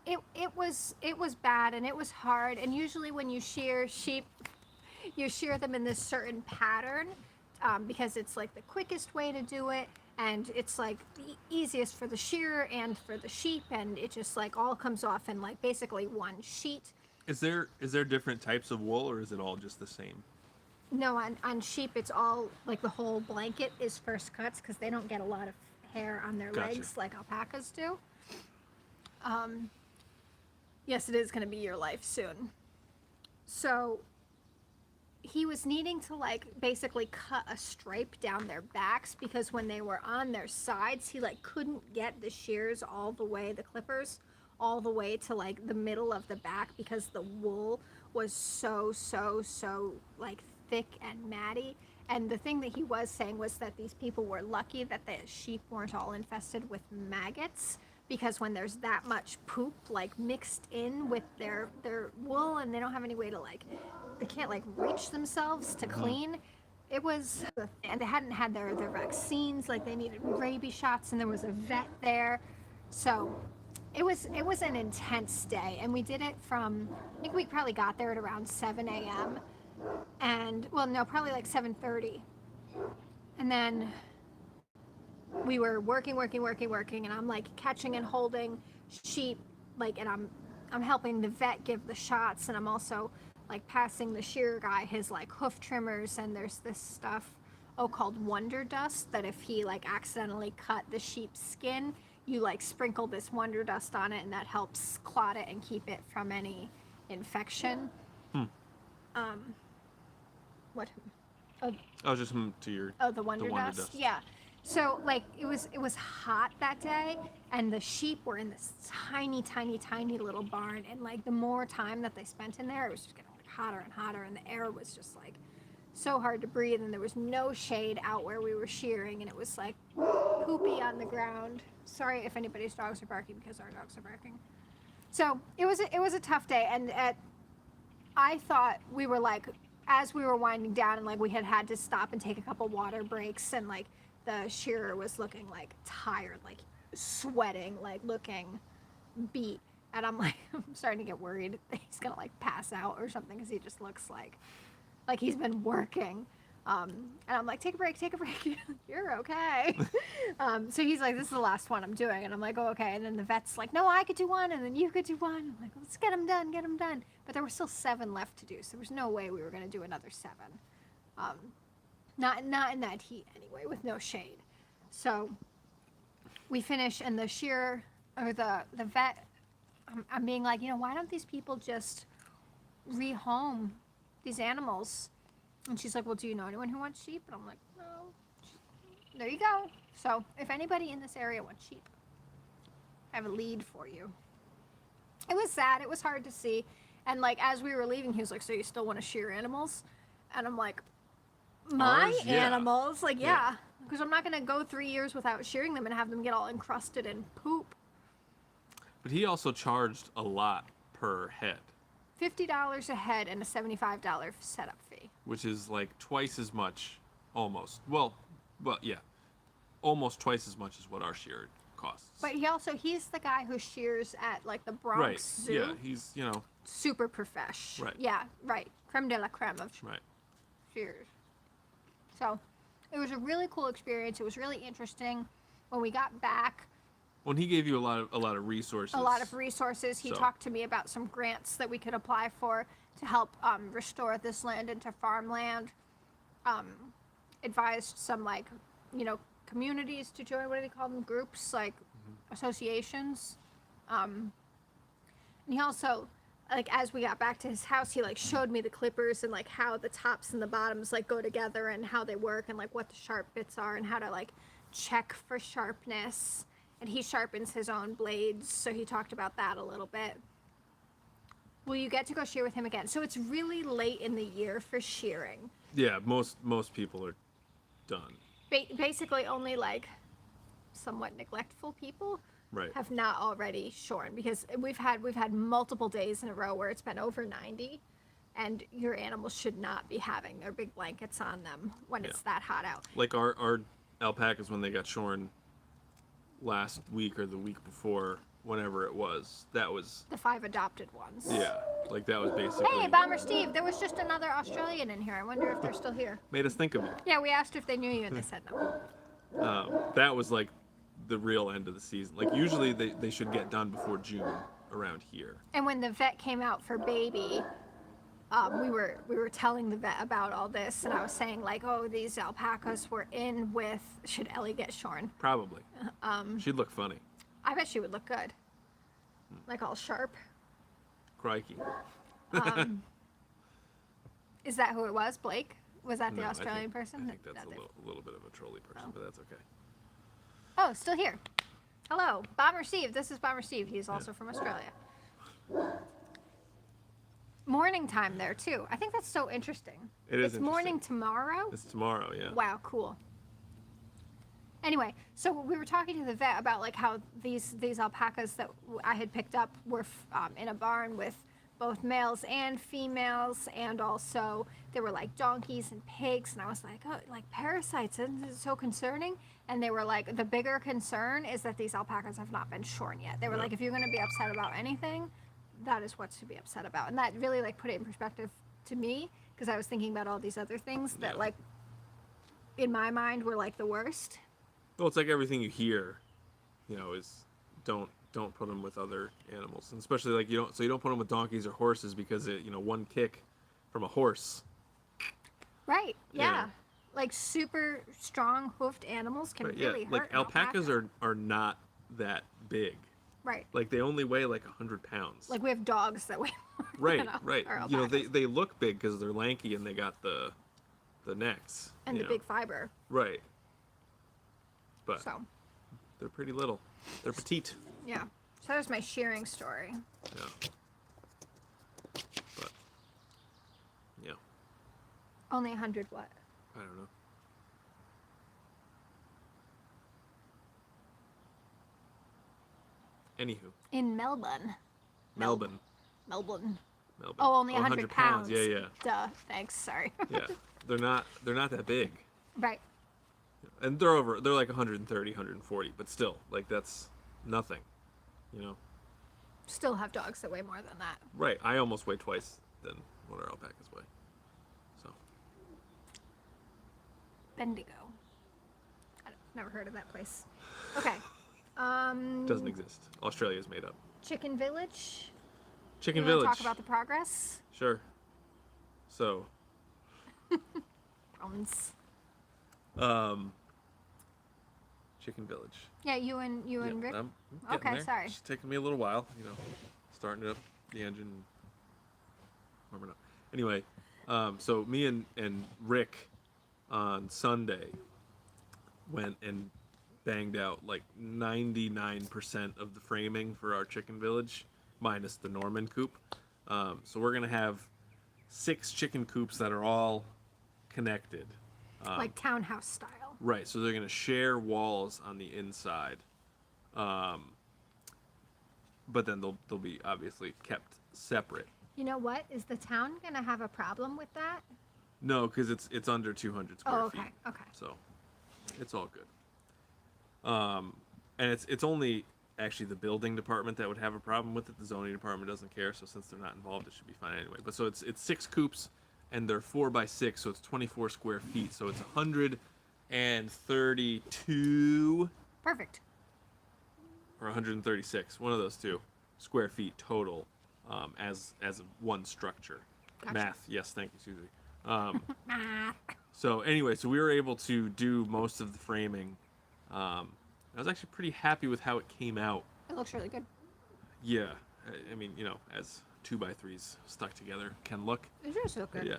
it was bad and it was hard. And usually when you shear sheep, you shear them in this certain pattern because it's like the quickest way to do it, and it's like the easiest for the shearer and for the sheep, and it just like all comes off in like basically one sheet. Is there different types of wool, or is it all just the same? No, on sheep it's all like the whole blanket is first cuts because they don't get a lot of hair on their Gotcha. legs like alpacas do. Yes, it is going to be your life soon. So he was needing to like basically cut a stripe down their backs because when they were on their sides, he like couldn't get the shears all the way, the clippers all the way to like the middle of the back because the wool was so like thick and matty. And the thing that he was saying was that these people were lucky that the sheep weren't all infested with maggots, because when there's that much poop like mixed in with their wool and they don't have any way to like, they can't like reach themselves to clean. It was, and they hadn't had their vaccines, like they needed rabies shots, and there was a vet there. So it was an intense day, and we did it from, I think we probably got there at around 7 a.m. and well, no, probably like 7:30, and then we were working, and I'm like catching and holding sheep, like, and I'm helping the vet give the shots, and I'm also like passing the shearer guy his like hoof trimmers, and there's this stuff called Wonder Dust that if he like accidentally cut the sheep's skin, you like sprinkle this Wonder Dust on it, and that helps clot it and keep it from any infection. What? Oh, just to your. Oh, the Wonder Wonder Dust? Dust. Yeah. So like it was hot that day, and the sheep were in this tiny little barn, and like the more time that they spent in there, it was just getting like hotter and hotter, and the air was just like so hard to breathe, and there was no shade out where we were shearing, and it was like poopy on the ground. Sorry if anybody's dogs are barking, because our dogs are barking. So it was a tough day, and I thought we were like, as we were winding down and like we had to stop and take a couple water breaks, and like the shearer was looking like tired, like sweating, like looking beat, and I'm like, I'm starting to get worried that he's gonna like pass out or something, because he just looks like he's been working. And I'm like, take a break, you're okay. So he's like, this is the last one I'm doing, and I'm like, oh, okay. And then the vet's like, no, I could do one, and then you could do one. I'm like, let's get them done. But there were still 7 left to do, so there was no way we were gonna do another 7. Not in that heat anyway, with no shade. So we finish, and the shearer, or the vet, I'm being like, why don't these people just rehome these animals? And she's like, well, do you know anyone who wants sheep? And I'm like, no. There you go. So if anybody in this area wants sheep, I have a lead for you. It was sad. It was hard to see. And like, as we were leaving, he was like, so you still want to shear animals? And I'm like, my Ours? Yeah. animals? Like, yeah. Because I'm not going to go 3 years without shearing them and have them get all encrusted in poop. But he also charged a lot per head, $50 a head and a $75 setup fee. which is like twice as much, almost. Well, yeah, almost twice as much as what our shear costs. But he's the guy who shears at like the right. Bronx Zoo. Yeah, he's Super profesh. Right. Yeah, right. Creme de la creme of right. shears. So it was a really cool experience. It was really interesting. When we got back, Well, he gave you a lot of resources. a lot of resources. He So- talked to me about some grants that we could apply for to help restore this land into farmland. Advised some communities to join. What do they call them? Groups, like associations. And he also, like, as we got back to his house, he like showed me the clippers and like how the tops and the bottoms like go together and how they work and like what the sharp bits are and how to like check for sharpness. And he sharpens his own blades, so he talked about that a little bit. Will you get to go shear with him again? So it's really late in the year for shearing. Yeah, most people are done. Basically, only like somewhat neglectful people Right. have not already shorn, because we've had multiple days in a row where it's been over 90, and your animals should not be having their big blankets on them when it's that hot out. Like our alpacas, when they got shorn last week or the week before, whenever it was, that was, The 5 adopted ones. yeah, like that was basically Hey, Bomber Steve, there was just another Australian in here. I wonder if they're still here. made us think of it. Yeah, we asked if they knew you, and they said no. That was like the real end of the season. Like usually they should get done before June around here. And when the vet came out for baby, we were telling the vet about all this, and I was saying like, oh, these alpacas were in with. Should Ellie get shorn? Probably. She'd look funny. I bet she would look good, like all sharp. Crikey. Is that who it was? Blake? Was that the No, Australian person? I think that's Not a the- little bit of a trolley person, but that's okay. Oh, still here. Hello, Bomber Steve. This is Bomber Steve. He's also from Australia. Morning time there too. I think that's so interesting. It is It's morning tomorrow. It's tomorrow, yeah. Wow, cool. Anyway, so we were talking to the vet about like how these alpacas that I had picked up were in a barn with both males and females, and also there were like donkeys and pigs, and I was like, oh, like parasites, isn't it so concerning? And they were like, the bigger concern is that these alpacas have not been shorn yet. They were Yeah. like, if you're going to be upset about anything, that is what's to be upset about. And that really like put it in perspective to me, because I was thinking about all these other things that Yeah. like in my mind were like the worst. Well, it's like everything you hear, is don't put them with other animals, and especially like you don't put them with donkeys or horses because one kick from a horse. Right. Yeah. Yeah. Like super strong hoofed animals can Right, really yeah, hurt. like an alpacas alpaca. are not that big. Right. Like they only weigh like 100 pounds. Like we have dogs that weigh more right, than right. our They alpacas. look big because they're lanky and they got the necks. And the big fiber. Right. But So they're pretty little. They're petite. yeah. So there's my shearing story. Yeah. But yeah, Only 100 what? I don't know. Anywho, In Melbourne. Melbourne. Melbourne. Melbourne. Oh, only 100 100 pounds. Yeah, yeah, Duh. Thanks. Sorry. yeah. They're not that big, Right. and they're like 130, 140, but still, like that's nothing, Still have dogs that weigh more than that. Right. I almost weigh twice than what our alpacas weigh. So Bendigo. I've never heard of that place. Okay. doesn't exist. Australia's made up. Chicken Village. Chicken You wanna Village. Talk about the progress. Sure. So, Bones. Chicken Village. Yeah, you and Rick. I'm getting Okay, there. sorry. It's taking me a little while, starting up the engine, warming up. Anyway, so me and Rick on Sunday went and banged out like 99% of the framing for our chicken village, minus the Norman coop. So we're gonna have 6 chicken coops that are all connected. Like townhouse style. Right, so they're going to share walls on the inside, but then they'll be obviously kept separate. You know what? Is the town gonna have a problem with that? No, because it's under 200 square Oh, okay, feet, okay. so it's all good. And it's only actually the building department that would have a problem with it. The zoning department doesn't care, so since they're not involved, it should be fine anyway. But so it's 6 coops, and they're 4 by 6, so it's 24 square feet. So it's 132 Perfect. or 136, one of those two, square feet total, as one structure. Gotcha. Math, yes, thank you, Susie. Ah. So anyway, so we were able to do most of the framing. I was actually pretty happy with how it came out. It looks really good. Yeah, I mean, as 2x3s stuck together can look. It does look good. Yeah.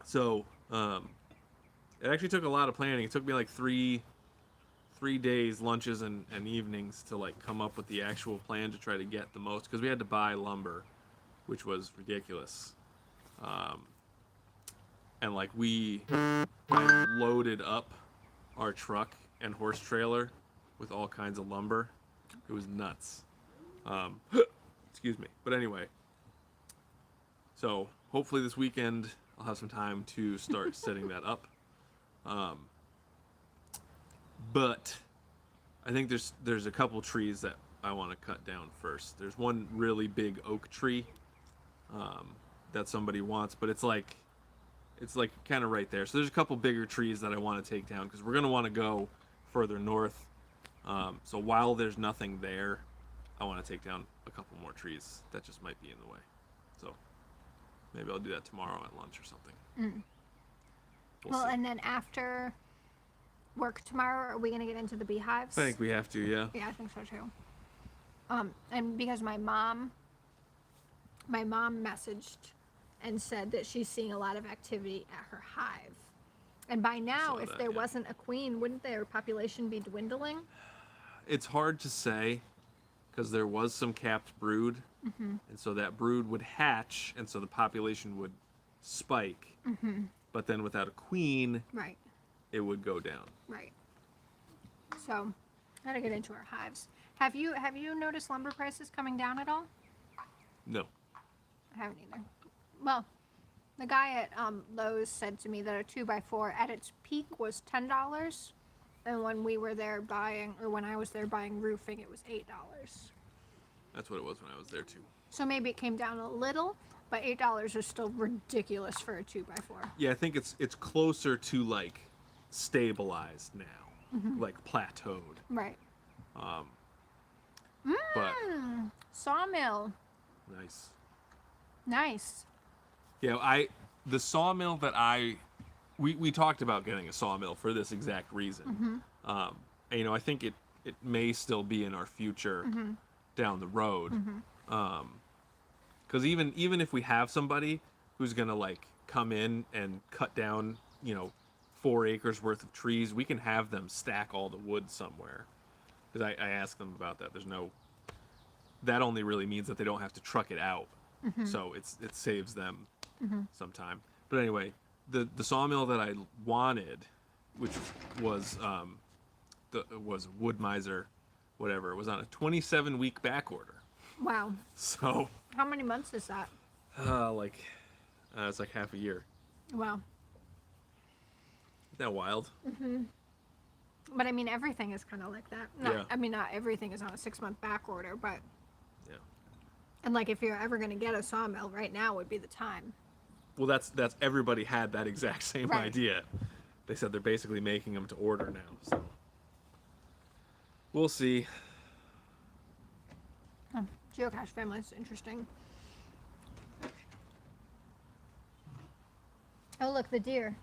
So, it actually took a lot of planning. It took me like three days, lunches and evenings to like come up with the actual plan to try to get the most, because we had to buy lumber, which was ridiculous. And like I loaded up our truck and horse trailer with all kinds of lumber. It was nuts. Excuse me. But anyway, so hopefully this weekend I'll have some time to start setting that up. But I think there's a couple trees that I want to cut down first. There's one really big oak tree that somebody wants, but it's like kind of right there. So there's a couple bigger trees that I want to take down because we're gonna want to go further north. So while there's nothing there, I want to take down a couple more trees that just might be in the way. So Maybe I'll do that tomorrow at lunch or something. We'll Well, see. and then after work tomorrow, are we going to get into the beehives? I think we have to, yeah. Yeah, I think so too. And because my mom messaged and said that she's seeing a lot of activity at her hive. And by now, Saw if that, there yeah. wasn't a queen, wouldn't their population be dwindling? It's hard to say because there was some capped brood, and so that brood would hatch, and so the population would spike. But then without a queen, Right, it would go down. right. So, gotta get into our hives. Have you noticed lumber prices coming down at all? No. I haven't either. Well, the guy at Lowe's said to me that a 2x4 at its peak was $10, and when we were there buying, or when I was there buying roofing, it was $8. That's what it was when I was there too. So maybe it came down a little, but $8 is still ridiculous for a 2x4. Yeah, I think it's closer to like stabilized now, like plateaued. Right. But Sawmill. nice. Nice. Yeah, the sawmill that we talked about getting a sawmill for this exact reason. And, you know, I think it may still be in our future down the road. Because even if we have somebody who's gonna like come in and cut down, you know, 4 acres worth of trees, we can have them stack all the wood somewhere. Because I asked them about that. That only really means that they don't have to truck it out. So it saves them some time. But anyway, the sawmill that I wanted, which was was Wood-Mizer, whatever, was on a 27-week back order. Wow. So How many months is that? it's like half a year. Wow. Isn't that wild? But I mean, everything is kind of like that. Not, Yeah. I mean, not everything is on a 6-month back order, but Yeah. and like if you're ever going to get a sawmill, right now would be the time. Well, that's everybody had that exact same Right. idea. They said they're basically making them to order now. So we'll see. Geocache family is interesting. Oh, look, the deer.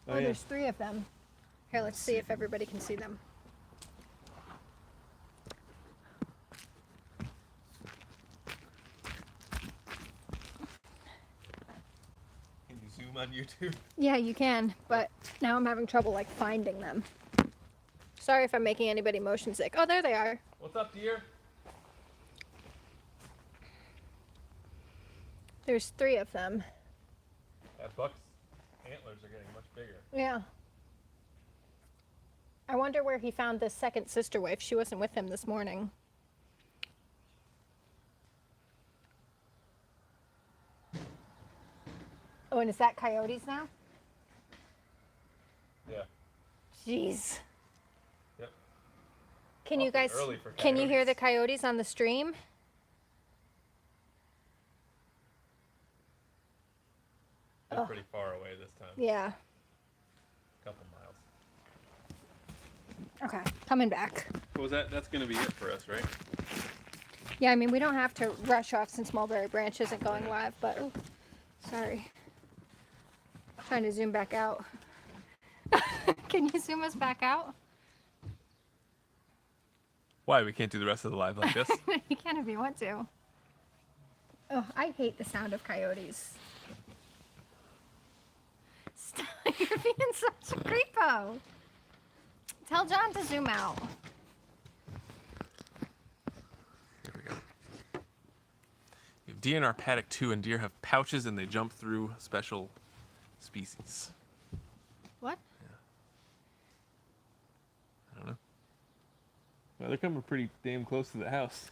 Oh, Oh, yeah. there's 3 of them. Here, let's see if everybody can see them. Can you zoom on YouTube? Yeah, you can, but now I'm having trouble like finding them. Sorry if I'm making anybody motion sick. Oh, there they are. What's up, dear? There's 3 of them. That buck's antlers are getting much bigger. Yeah. I wonder where he found this second sister wife. She wasn't with him this morning. Oh, and is that coyotes now? Yeah. Jeez. Yep. Can you Awfully guys early for can you hear the coyotes. coyotes on the stream? They're Oh. pretty far away this time. Yeah. A couple miles. Okay. Coming back. What was that? That's gonna be it for us, right? Yeah, I mean, we don't have to rush off since Mulberry Branch isn't going live, but oh, sorry. Trying to zoom back out. Can you zoom us back out? Why we can't do the rest of the live like this? You can if you want to. Oh, I hate the sound of coyotes. Stop, you're being such a creepo. Tell John to zoom out. Here we go. We have deer in our paddock too, and deer have pouches and they jump through special species. What? I don't know. Well, they're coming pretty damn close to the house.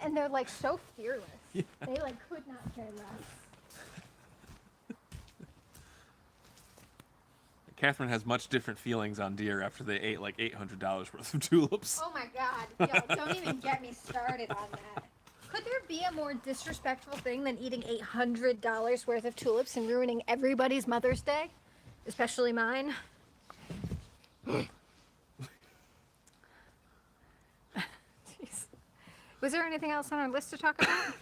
And they're like so fearless. Yeah. They like could not care less. Catherine has much different feelings on deer after they ate like $800 worth of tulips. Oh my god. Yo, don't even get me started on that. Could there be a more disrespectful thing than eating $800 worth of tulips and ruining everybody's Mother's Day? Especially mine? Jeez. Was there anything else on our list to talk about?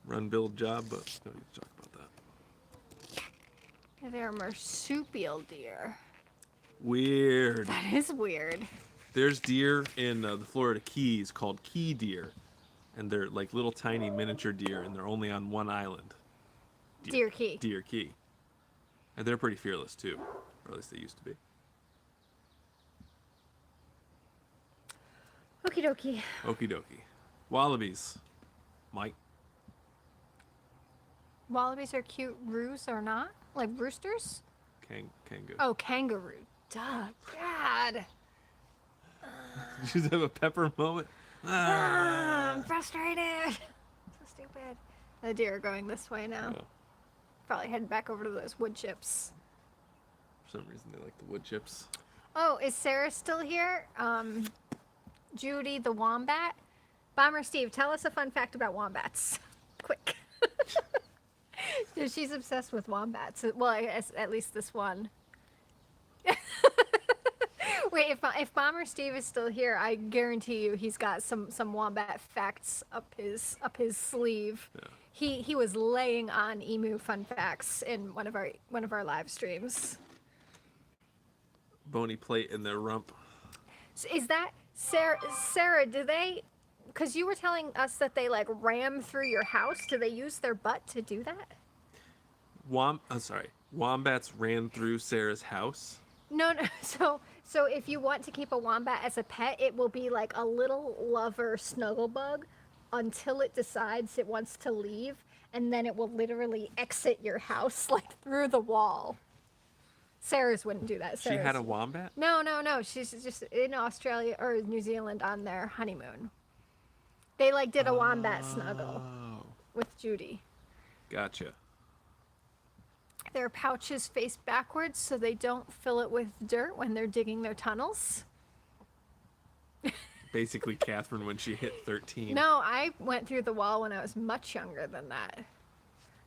run-build job, but we don't need to talk about that. They're marsupial deer. Weird. That is weird. There's deer in the Florida Keys called key deer, and they're like little tiny miniature deer, and they're only on one island. Deer Key. Deer Key. And they're pretty fearless too, or at least they used to be. Okie dokie. Okie dokie. Wallabies. Mike. Wallabies are cute. Roos are not? Like roosters? Kangaroo. Oh, kangaroo. Duh. God. Did you just have a pepper moment? I'm frustrated. So stupid. The deer are going this way now. Oh, Probably heading back over to those wood chips. for some reason they like the wood chips. Oh, is Sarah still here? Judy the wombat. Bomber Steve, tell us a fun fact about wombats. Quick. Dude, she's obsessed with wombats. Well, I guess at least this one. Wait, if Bomber Steve is still here, I guarantee you he's got some wombat facts up his sleeve. Yeah. He was laying on emu fun facts in one of our live streams. Bony plate in their rump. So is that Sarah, do they, because you were telling us that they like ram through your house, do they use their butt to do that? Wombats ran through Sarah's house. No. So if you want to keep a wombat as a pet, it will be like a little lover snuggle bug until it decides it wants to leave, and then it will literally exit your house like through the wall. Sarah's wouldn't do that. She had a wombat? No. She's just in Australia or New Zealand on their honeymoon. They like did a wombat snuggle Oh, with Judy. gotcha. Their pouches face backwards so they don't fill it with dirt when they're digging their tunnels. Basically Catherine when she hit 13. No, I went through the wall when I was much younger than that.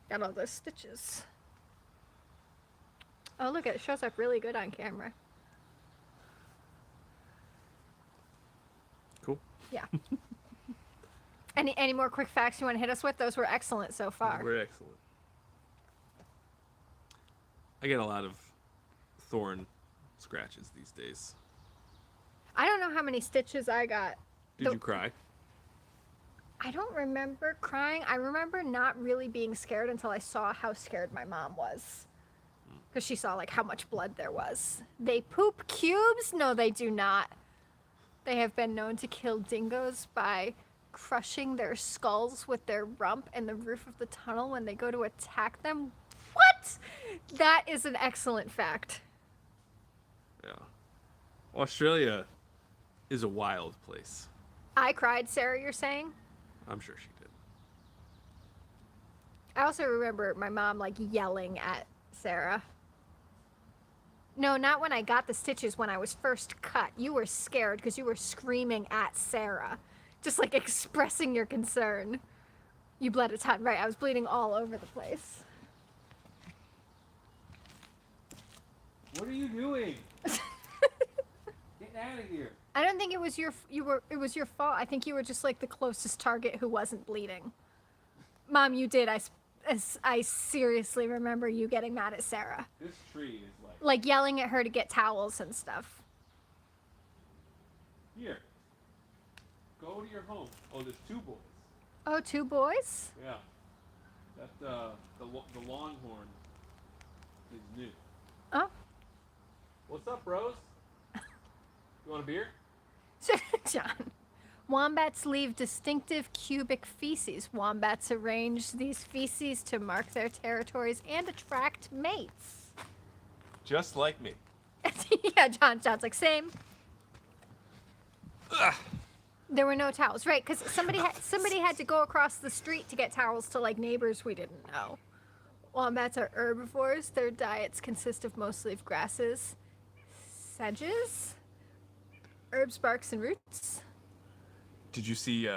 Got all those stitches. Oh, look, it shows up really good on camera. Cool. Yeah. Any more quick facts you want to hit us with? Those were excellent so far. We're excellent. I get a lot of thorn scratches these days. I don't know how many stitches I got. Did you cry? I don't remember crying. I remember not really being scared until I saw how scared my mom was. Because she saw like how much blood there was. They poop cubes? No, they do not. They have been known to kill dingoes by crushing their skulls with their rump in the roof of the tunnel when they go to attack them. What? That is an excellent fact. Yeah. Australia is a wild place. I cried, Sarah, you're saying? I'm sure she did. I also remember my mom like yelling at Sarah. No, not when I got the stitches, when I was first cut. You were scared because you were screaming at Sarah. Just like expressing your concern. You bled a ton. Right, I was bleeding all over the place. What are you doing? Get out of here. I don't think it was your fault. I think you were just like the closest target who wasn't bleeding. Mom, you did. I seriously remember you getting mad at Sarah. This tree is Like yelling at her to get towels and stuff. here. Go to your home. Oh, there's two boys. Oh, two boys? Yeah. That the longhorn is new. Oh. What's up, bros? You want a beer? John. Wombats leave distinctive cubic feces. Wombats arrange these feces to mark their territories and attract mates. Just like me. Yeah, John's like, same. Ugh. There were no towels, right? Because somebody had to go across the street to get towels to like neighbors we didn't know. Wombats are herbivores. Their diets consist of mostly of grasses, sedges, herbs, barks, and roots. Did you see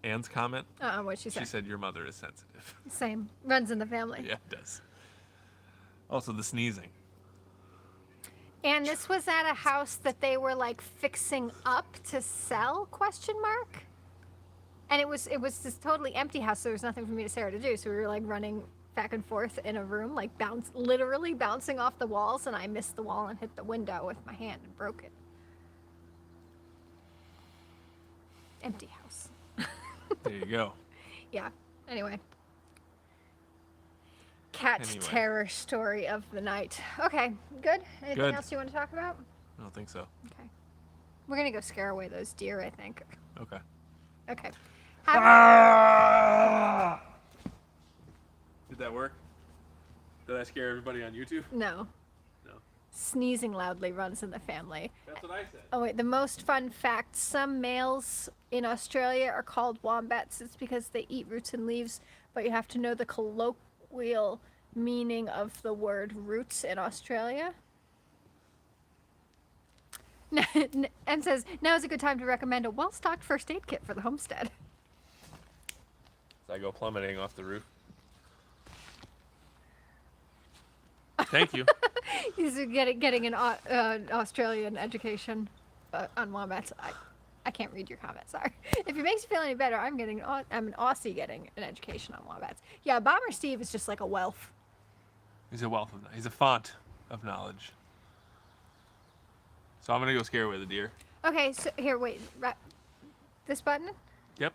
Anne's comment? What'd she say? She said your mother is sensitive. Same. Runs in the family. Yeah, it does. Also the sneezing. And this was at a house that they were like fixing up to sell? ? And it was this totally empty house, so there was nothing for me to Sarah to do. So we were like running back and forth in a room, like literally bouncing off the walls, and I missed the wall and hit the window with my hand and broke it. Empty house. There you go. Yeah. Anyway. Cat Anyway. terror story of the night. Okay, good. Anything Good. else you want to talk about? I don't think so. Okay. We're gonna go scare away those deer, I think. Okay. Okay. Did that work? Did I scare everybody on YouTube? No. No. Sneezing loudly runs in the family. That's what I said. Oh wait, the most fun fact, some males in Australia are called wombats. It's because they eat roots and leaves, but you have to know the colloquial meaning of the word roots in Australia. M says, now is a good time to recommend a well-stocked first aid kit for the homestead. As I go plummeting off the roof. Thank you. He's getting an Australian education on wombats. I can't read your comments, sorry. If it makes you feel any better, I'm an Aussie getting an education on wombats. Yeah, Bomber Steve is just like a wealth. He's a wealth of. He's a font of knowledge. So I'm gonna go scare away the deer. Okay, so here, wait. This button? Yep.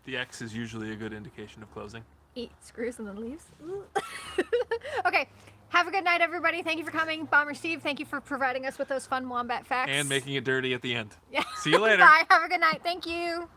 The X is usually a good indication of closing. Eat screws and then leaves. Okay, have a good night, everybody. Thank you for coming. Bomber Steve, thank you for providing us with those fun wombat facts. And making it dirty at the end. Yeah. See you later. Bye. Have a good night. Thank you.